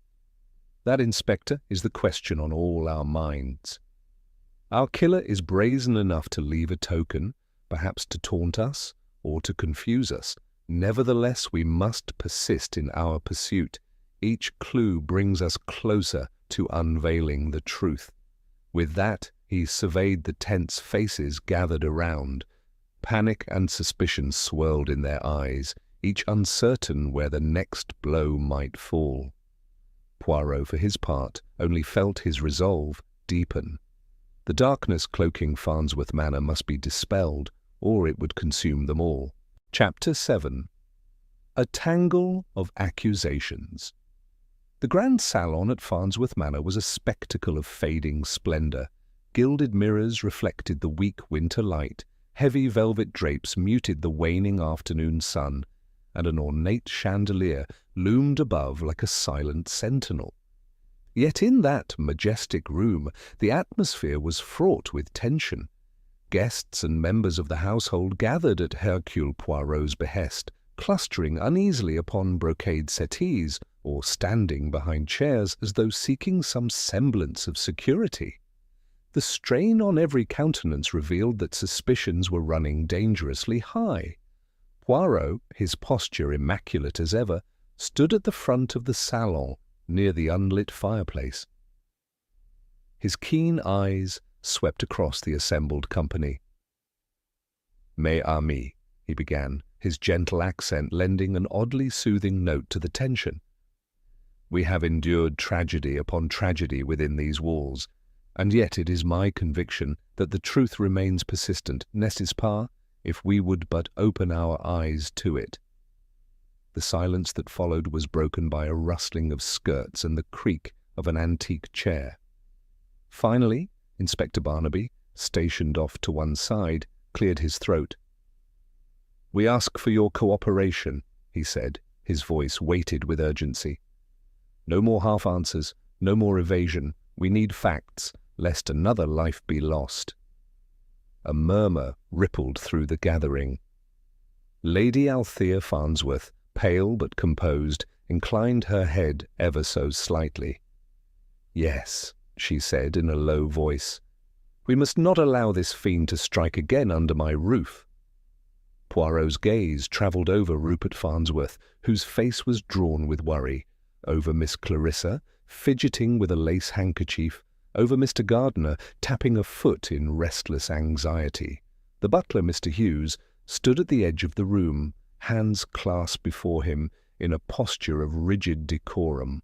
"That, Inspector, is the question on all our minds. Our killer is brazen enough to leave a token, perhaps to taunt us or to confuse us. Nevertheless, we must persist in our pursuit. Each clue brings us closer to unveiling the truth." With that, he surveyed the tense faces gathered around. Panic and suspicion swirled in their eyes, each uncertain where the next blow might fall. Poirot, for his part, only felt his resolve deepen. The darkness cloaking Farnsworth Manor must be dispelled, or it would consume them all. Chapter 7. A Tangle of Accusations. The grand salon at Farnsworth Manor was a spectacle of fading splendor. Gilded mirrors reflected the weak winter light, heavy velvet drapes muted the waning afternoon sun, and an ornate chandelier loomed above like a silent sentinel. Yet in that majestic room the atmosphere was fraught with tension. Guests and members of the household gathered at Hercule Poirot's behest, clustering uneasily upon brocade settees or standing behind chairs as though seeking some semblance of security. The strain on every countenance revealed that suspicions were running dangerously high. Poirot, his posture immaculate as ever, stood at the front of the salon, near the unlit fireplace. His keen eyes swept across the assembled company. "Mes amis," he began, his gentle accent lending an oddly soothing note to the tension. "We have endured tragedy upon tragedy within these walls, and yet it is my conviction that the truth remains persistent, n'est-ce pas, if we would but open our eyes to it." The silence that followed was broken by a rustling of skirts and the creak of an antique chair. Finally, Inspector Barnaby, stationed off to one side, cleared his throat. "We ask for your cooperation," he said, his voice weighted with urgency. "No more half-answers, no more evasion. We need facts, lest another life be lost." A murmur rippled through the gathering. Lady Althea Farnsworth, pale but composed, inclined her head ever so slightly. "Yes," she said in a low voice. "We must not allow this fiend to strike again under my roof." Poirot's gaze travelled over Rupert Farnsworth, whose face was drawn with worry, over Miss Clarissa, fidgeting with a lace handkerchief, over Mr. Gardner, tapping a foot in restless anxiety. The butler, Mr. Hughes, stood at the edge of the room, hands clasped before him in a posture of rigid decorum.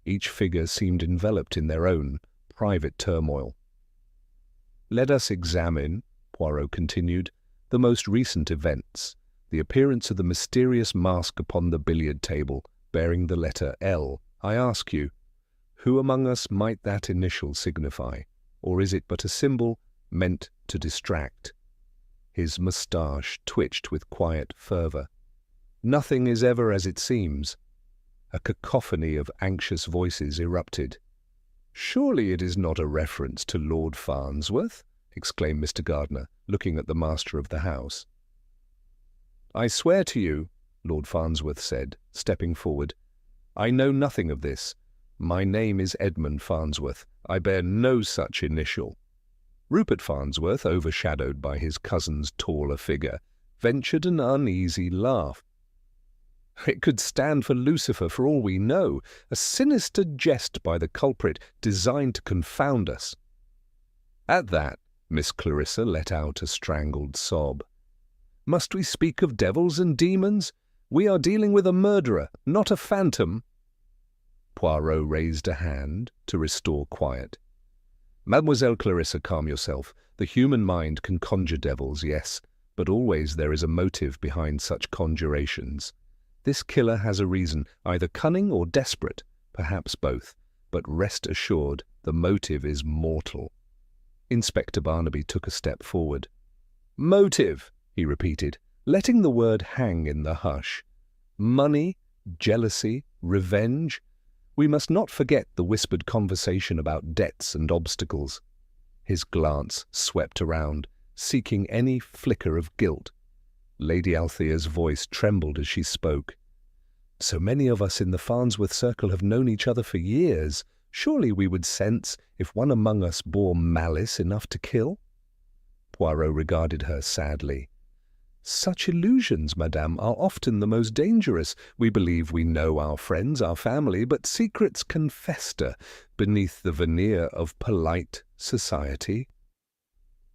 Each figure seemed enveloped in their own private turmoil. "Let us examine," Poirot continued, "the most recent events, the appearance of the mysterious mask upon the billiard table, bearing the letter L. I ask you, who among us might that initial signify, or is it but a symbol meant to distract?" His moustache twitched with quiet fervour. "Nothing is ever as it seems." A cacophony of anxious voices erupted. "Surely it is not a reference to Lord Farnsworth?" exclaimed Mr. Gardner, looking at the master of the house. "I swear to you," Lord Farnsworth said, stepping forward. "I know nothing of this. My name is Edmund Farnsworth. I bear no such initial." Rupert Farnsworth, overshadowed by his cousin's taller figure, ventured an uneasy laugh. "It could stand for Lucifer for all we know, a sinister jest by the culprit designed to confound us." At that, Miss Clarissa let out a strangled sob. "Must we speak of devils and demons? We are dealing with a murderer, not a phantom." Poirot raised a hand to restore quiet. "Mademoiselle Clarissa, calm yourself. The human mind can conjure devils, yes, but always there is a motive behind such conjurations. This killer has a reason, either cunning or desperate, perhaps both, but rest assured the motive is mortal." Inspector Barnaby took a step forward. "Motive," he repeated, letting the word hang in the hush. "Money, jealousy, revenge. We must not forget the whispered conversation about debts and obstacles." His glance swept around, seeking any flicker of guilt. Lady Althea's voice trembled as she spoke. "So many of us in the Farnsworth circle have known each other for years. Surely we would sense if one among us bore malice enough to kill?" Poirot regarded her sadly. "Such illusions, madame, are often the most dangerous. We believe we know our friends, our family, but secrets can fester beneath the veneer of polite society."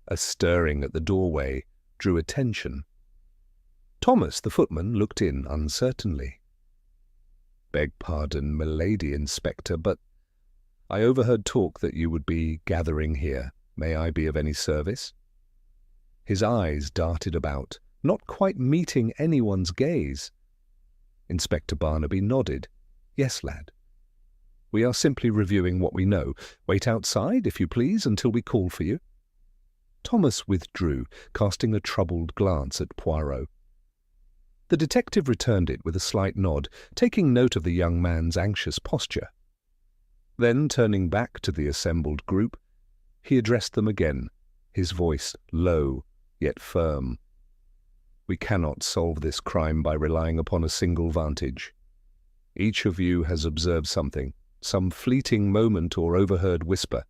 A stirring at the doorway drew attention. Thomas, the footman, looked in uncertainly. "Beg pardon, milady, Inspector, but I overheard talk that you would be gathering here. May I be of any service?" His eyes darted about, not quite meeting anyone's gaze. Inspector Barnaby nodded. "Yes, lad. We are simply reviewing what we know. Wait outside, if you please, until we call for you." Thomas withdrew, casting a troubled glance at Poirot. The detective returned it with a slight nod, taking note of the young man's anxious posture. Then, turning back to the assembled group, he addressed them again, his voice low yet firm. "We cannot solve this crime by relying upon a single vantage. Each of you has observed something, some fleeting moment or overheard whisper,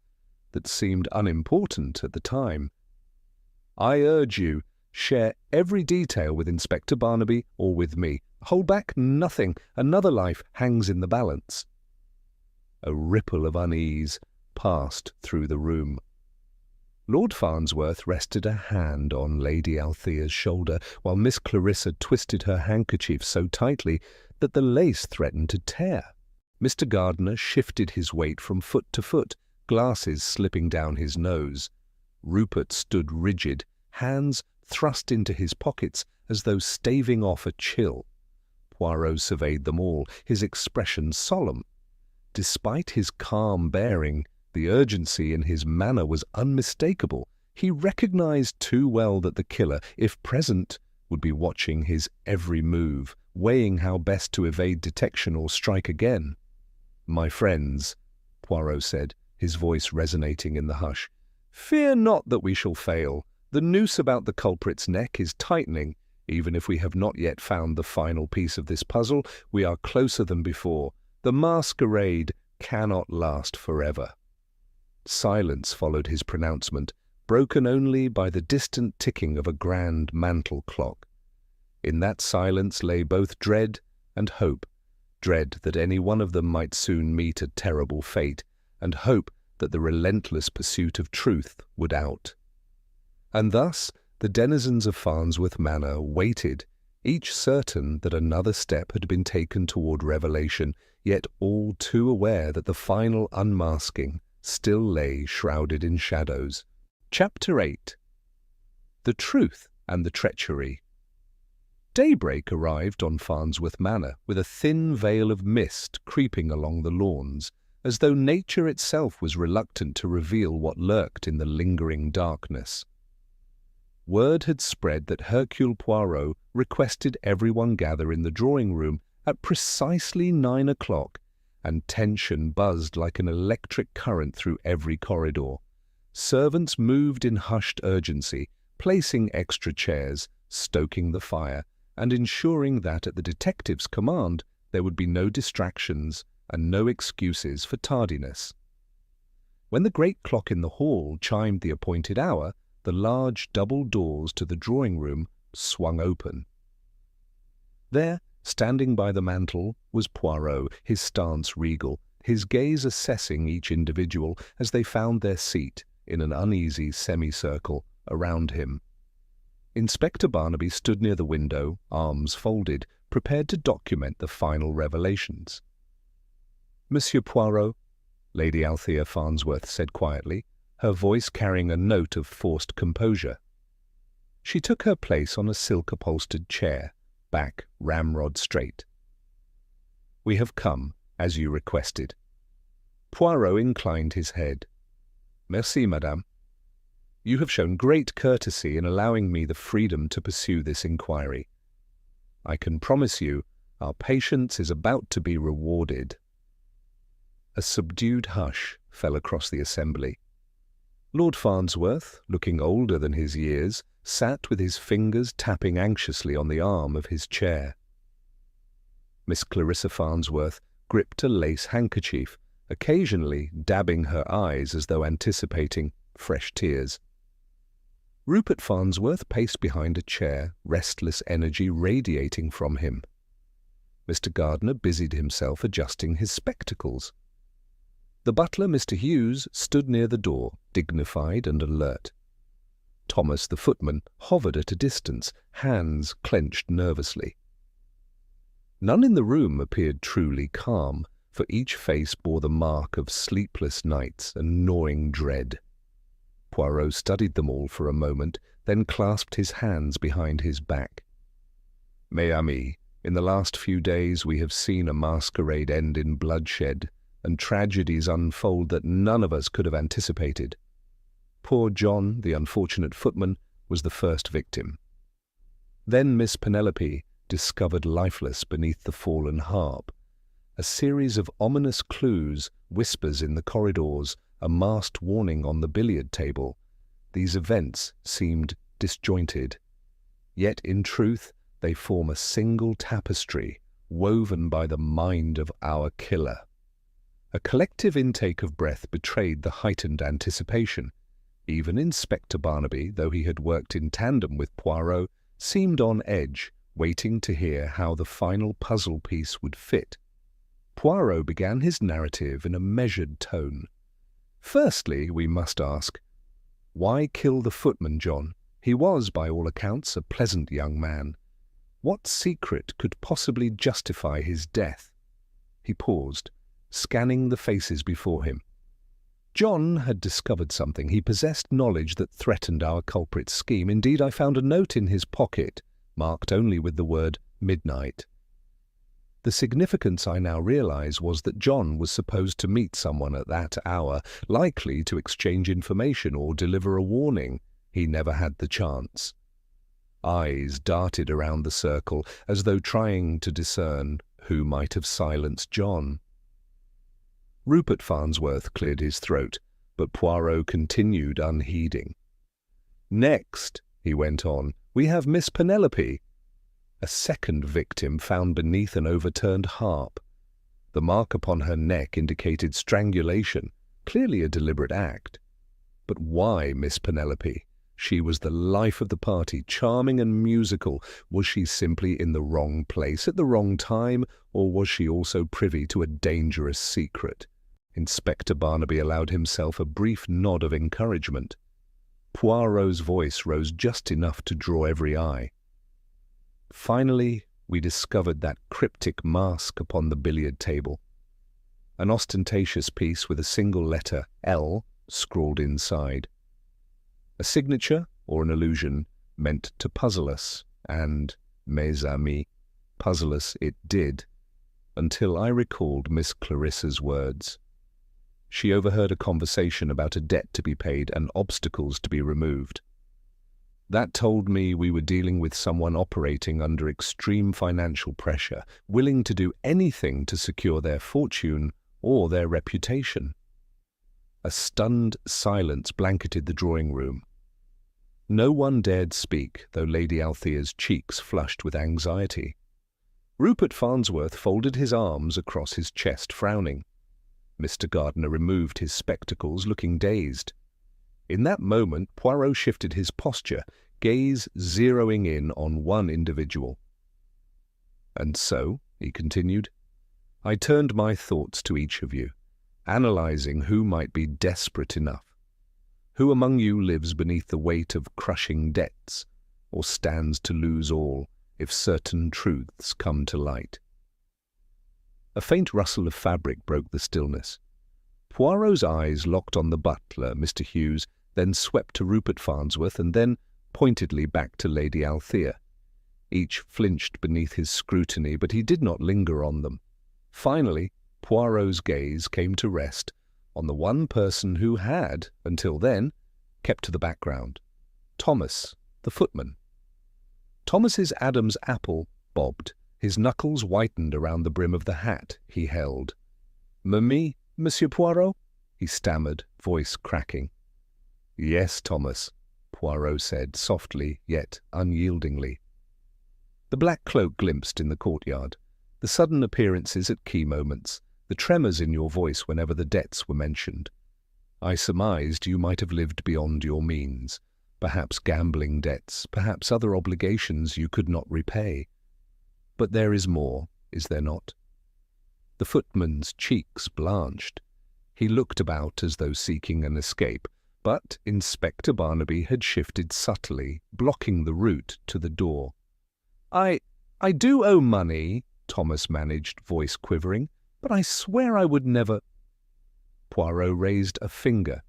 that seemed unimportant at the time. I urge you, share every detail with Inspector Barnaby or with me. Hold back nothing. Another life hangs in the balance." A ripple of unease passed through the room. Lord Farnsworth rested a hand on Lady Althea's shoulder, while Miss Clarissa twisted her handkerchief so tightly that the lace threatened to tear. Mr. Gardiner shifted his weight from foot to foot, glasses slipping down his nose. Rupert stood rigid, hands thrust into his pockets as though staving off a chill. Poirot surveyed them all, his expression solemn. Despite his calm bearing, the urgency in his manner was unmistakable. He recognized too well that the killer, if present, would be watching his every move, weighing how best to evade detection or strike again. "My friends," Poirot said, his voice resonating in the hush, "fear not that we shall fail. The noose about the culprit's neck is tightening. Even if we have not yet found the final piece of this puzzle, we are closer than before. The masquerade cannot last forever." Silence followed his pronouncement, broken only by the distant ticking of a grand mantel clock. In that silence lay both dread and hope, dread that any one of them might soon meet a terrible fate, and hope that the relentless pursuit of truth would out. And thus the denizens of Farnsworth Manor waited, each certain that another step had been taken toward revelation, yet all too aware that the final unmasking still lay shrouded in shadows. Chapter 8. The Truth and the Treachery. Daybreak arrived on Farnsworth Manor with a thin veil of mist creeping along the lawns, as though nature itself was reluctant to reveal what lurked in the lingering darkness. Word had spread that Hercule Poirot requested everyone gather in the drawing-room at precisely 9 o'clock, and tension buzzed like an electric current through every corridor. Servants moved in hushed urgency, placing extra chairs, stoking the fire, and ensuring that at the detective's command there would be no distractions and no excuses for tardiness. When the great clock in the hall chimed the appointed hour, the large double doors to the drawing room swung open. There, standing by the mantel, was Poirot, his stance regal, his gaze assessing each individual as they found their seat in an uneasy semicircle around him. Inspector Barnaby stood near the window, arms folded, prepared to document the final revelations. "Monsieur Poirot," Lady Althea Farnsworth said quietly, her voice carrying a note of forced composure. She took her place on a silk-upholstered chair, back ramrod straight. "We have come, as you requested." Poirot inclined his head. "Merci, madame. You have shown great courtesy in allowing me the freedom to pursue this inquiry. I can promise you our patience is about to be rewarded." A subdued hush fell across the assembly. Lord Farnsworth, looking older than his years, sat with his fingers tapping anxiously on the arm of his chair. Miss Clarissa Farnsworth gripped a lace handkerchief, occasionally dabbing her eyes as though anticipating fresh tears. Rupert Farnsworth paced behind a chair, restless energy radiating from him. Mr. Gardiner busied himself adjusting his spectacles. The butler, Mr. Hughes, stood near the door, dignified and alert. Thomas, the footman, hovered at a distance, hands clenched nervously. None in the room appeared truly calm, for each face bore the mark of sleepless nights and gnawing dread. Poirot studied them all for a moment, then clasped his hands behind his back. "Mes amis, in the last few days we have seen a masquerade end in bloodshed, and tragedies unfold that none of us could have anticipated. Poor John, the unfortunate footman, was the first victim. Then Miss Penelope, discovered lifeless beneath the fallen harp. A series of ominous clues, whispers in the corridors, a masked warning on the billiard table. These events seemed disjointed. Yet, in truth, they form a single tapestry, woven by the mind of our killer." A collective intake of breath betrayed the heightened anticipation. Even Inspector Barnaby, though he had worked in tandem with Poirot, seemed on edge, waiting to hear how the final puzzle piece would fit. Poirot began his narrative in a measured tone. "Firstly, we must ask, why kill the footman, John? He was, by all accounts, a pleasant young man. What secret could possibly justify his death?" He paused, scanning the faces before him. John had discovered something. He possessed knowledge that threatened our culprit's scheme. Indeed, I found a note in his pocket, marked only with the word midnight. The significance I now realize was that John was supposed to meet someone at that hour, likely to exchange information or deliver a warning. He never had the chance. Eyes darted around the circle, as though trying to discern who might have silenced John. Rupert Farnsworth cleared his throat, but Poirot continued unheeding. "Next," he went on, "we have Miss Penelope. A second victim found beneath an overturned harp. The mark upon her neck indicated strangulation, clearly a deliberate act. But why Miss Penelope? She was the life of the party, charming and musical. Was she simply in the wrong place at the wrong time, or was she also privy to a dangerous secret? Inspector Barnaby allowed himself a brief nod of encouragement. Poirot's voice rose just enough to draw every eye. Finally, we discovered that cryptic mask upon the billiard table. An ostentatious piece with a single letter, L, scrawled inside. A signature, or an illusion, meant to puzzle us, and, mes amis, puzzle us it did, until I recalled Miss Clarissa's words. She overheard a conversation about a debt to be paid and obstacles to be removed. That told me we were dealing with someone operating under extreme financial pressure, willing to do anything to secure their fortune or their reputation. A stunned silence blanketed the drawing room. No one dared speak, though Lady Althea's cheeks flushed with anxiety. Rupert Farnsworth folded his arms across his chest, frowning. Mr. Gardiner removed his spectacles, looking dazed. In that moment, Poirot shifted his posture, gaze zeroing in on one individual. "And so," he continued, "I turned my thoughts to each of you, analyzing who might be desperate enough. Who among you lives beneath the weight of crushing debts, or stands to lose all if certain truths come to light?" A faint rustle of fabric broke the stillness. Poirot's eyes locked on the butler, Mr. Hughes, then swept to Rupert Farnsworth and then pointedly back to Lady Althea. Each flinched beneath his scrutiny, but he did not linger on them. Finally, Poirot's gaze came to rest on the one person who had, until then, kept to the background. Thomas, the footman. Thomas's Adam's apple bobbed. His knuckles whitened around the brim of the hat he held. "Me, Monsieur Poirot?" he stammered, voice cracking. "Yes, Thomas," Poirot said, softly yet unyieldingly. The black cloak glimpsed in the courtyard, the sudden appearances at key moments, the tremors in your voice whenever the debts were mentioned. I surmised you might have lived beyond your means, perhaps gambling debts, perhaps other obligations you could not repay. But there is more, is there not? The footman's cheeks blanched. He looked about as though seeking an escape, but Inspector Barnaby had shifted subtly, blocking the route to the door. I do owe money," Thomas managed, voice quivering, "but I swear I would never—" Poirot raised a finger.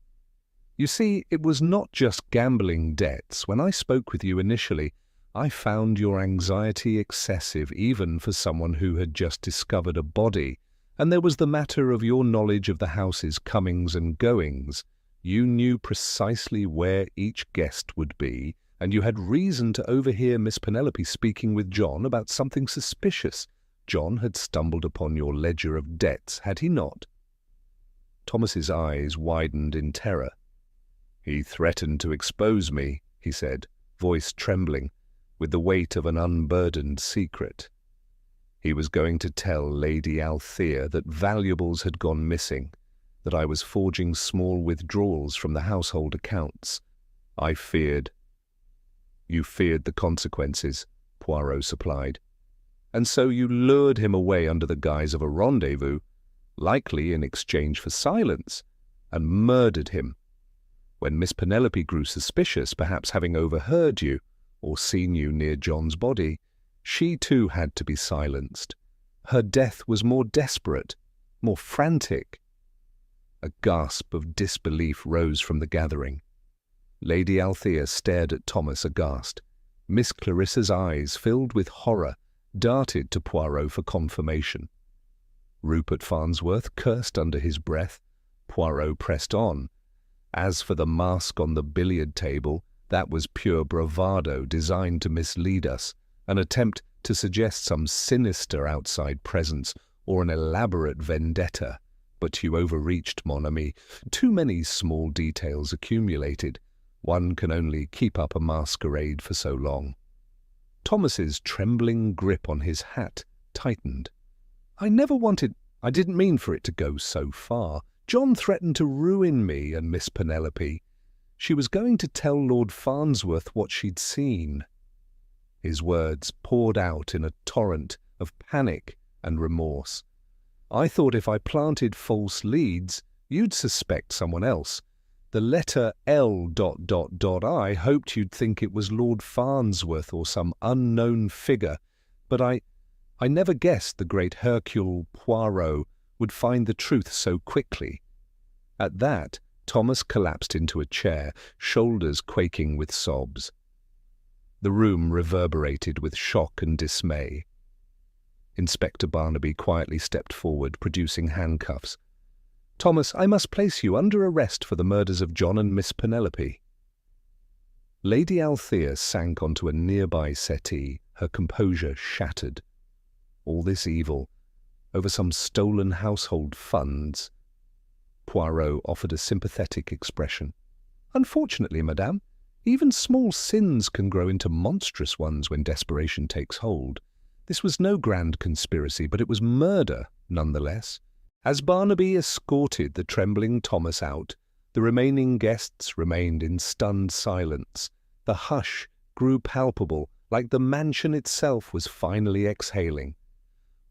"You see, it was not just gambling debts. When I spoke with you initially, I found your anxiety excessive, even for someone who had just discovered a body. And there was the matter of your knowledge of the house's comings and goings. You knew precisely where each guest would be, and you had reason to overhear Miss Penelope speaking with John about something suspicious. John had stumbled upon your ledger of debts, had he not?" Thomas's eyes widened in terror. "He threatened to expose me," he said, voice trembling, with the weight of an unburdened secret. "He was going to tell Lady Althea that valuables had gone missing, that I was forging small withdrawals from the household accounts. I feared—" "You feared the consequences," Poirot supplied. "And so you lured him away under the guise of a rendezvous, likely in exchange for silence, and murdered him. When Miss Penelope grew suspicious, perhaps having overheard you, or seen you near John's body, she too had to be silenced. Her death was more desperate, more frantic." A gasp of disbelief rose from the gathering. Lady Althea stared at Thomas aghast. Miss Clarissa's eyes, filled with horror, darted to Poirot for confirmation. Rupert Farnsworth cursed under his breath. Poirot pressed on. As for the mask on the billiard table, that was pure bravado designed to mislead us, an attempt to suggest some sinister outside presence or an elaborate vendetta. But you overreached, mon ami. Too many small details accumulated. One can only keep up a masquerade for so long. Thomas's trembling grip on his hat tightened. I didn't mean for it to go so far. John threatened to ruin me and Miss Penelope. She was going to tell Lord Farnsworth what she'd seen." His words poured out in a torrent of panic and remorse. "I thought if I planted false leads, you'd suspect someone else. The letter L... I hoped you'd think it was Lord Farnsworth or some unknown figure, but I never guessed the great Hercule Poirot would find the truth so quickly." At that, Thomas collapsed into a chair, shoulders quaking with sobs. The room reverberated with shock and dismay. Inspector Barnaby quietly stepped forward, producing handcuffs. "Thomas, I must place you under arrest for the murders of John and Miss Penelope." Lady Althea sank onto a nearby settee, her composure shattered. All this evil, over some stolen household funds? Poirot offered a sympathetic expression. "Unfortunately, madame, Even small sins can grow into monstrous ones when desperation takes hold. This was no grand conspiracy, but it was murder, nonetheless. As Barnaby escorted the trembling Thomas out, the remaining guests remained in stunned silence. The hush grew palpable, like the mansion itself was finally exhaling.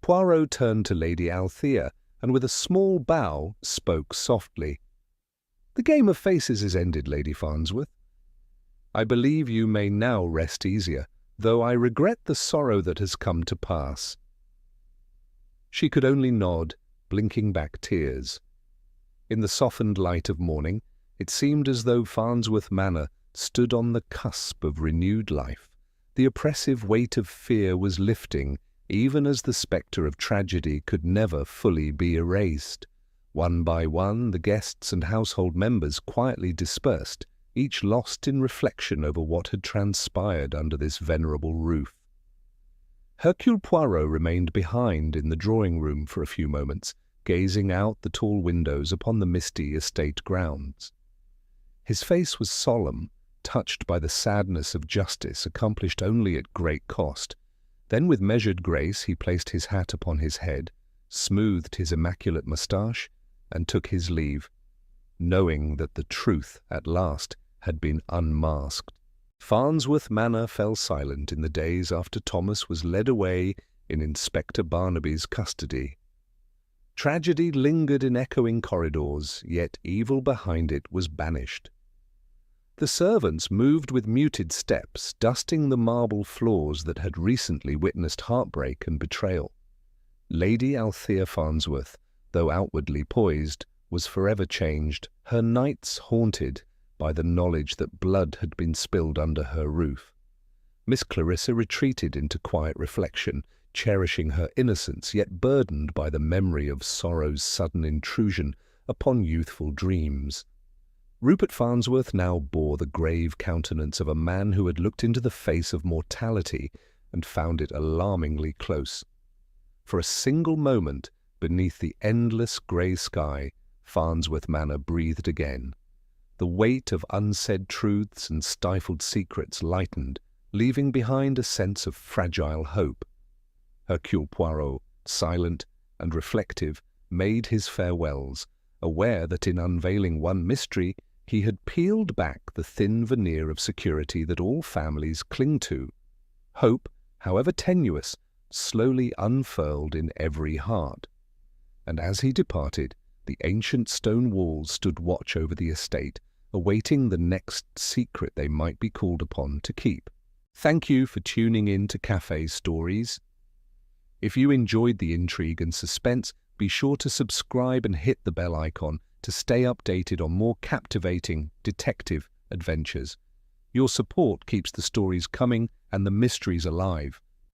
Poirot turned to Lady Althea, and with a small bow spoke softly. "The game of faces is ended, Lady Farnsworth. I believe you may now rest easier, though I regret the sorrow that has come to pass." She could only nod, blinking back tears. In the softened light of morning, it seemed as though Farnsworth Manor stood on the cusp of renewed life. The oppressive weight of fear was lifting, even as the spectre of tragedy could never fully be erased. One by one, the guests and household members quietly dispersed, each lost in reflection over what had transpired under this venerable roof. Hercule Poirot remained behind in the drawing-room for a few moments, gazing out the tall windows upon the misty estate grounds. His face was solemn, touched by the sadness of justice accomplished only at great cost. Then with measured grace he placed his hat upon his head, smoothed his immaculate moustache, and took his leave, knowing that the truth, at last, had been unmasked. Farnsworth Manor fell silent in the days after Thomas was led away in Inspector Barnaby's custody. Tragedy lingered in echoing corridors, yet evil behind it was banished. The servants moved with muted steps, dusting the marble floors that had recently witnessed heartbreak and betrayal. Lady Althea Farnsworth, though outwardly poised, was forever changed, her nights haunted by the knowledge that blood had been spilled under her roof. Miss Clarissa retreated into quiet reflection, cherishing her innocence, yet burdened by the memory of sorrow's sudden intrusion upon youthful dreams. Rupert Farnsworth now bore the grave countenance of a man who had looked into the face of mortality and found it alarmingly close. For a single moment, beneath the endless grey sky, Farnsworth Manor breathed again. The weight of unsaid truths and stifled secrets lightened, leaving behind a sense of fragile hope. Hercule Poirot, silent and reflective, made his farewells, aware that in unveiling one mystery he had peeled back the thin veneer of security that all families cling to. Hope, however tenuous, slowly unfurled in every heart. And as he departed, the ancient stone walls stood watch over the estate, awaiting the next secret they might be called upon to keep. Thank you for tuning in to Cafe Stories. If you enjoyed the intrigue and suspense, be sure to subscribe and hit the bell icon to stay updated on more captivating detective adventures. Your support keeps the stories coming and the mysteries alive.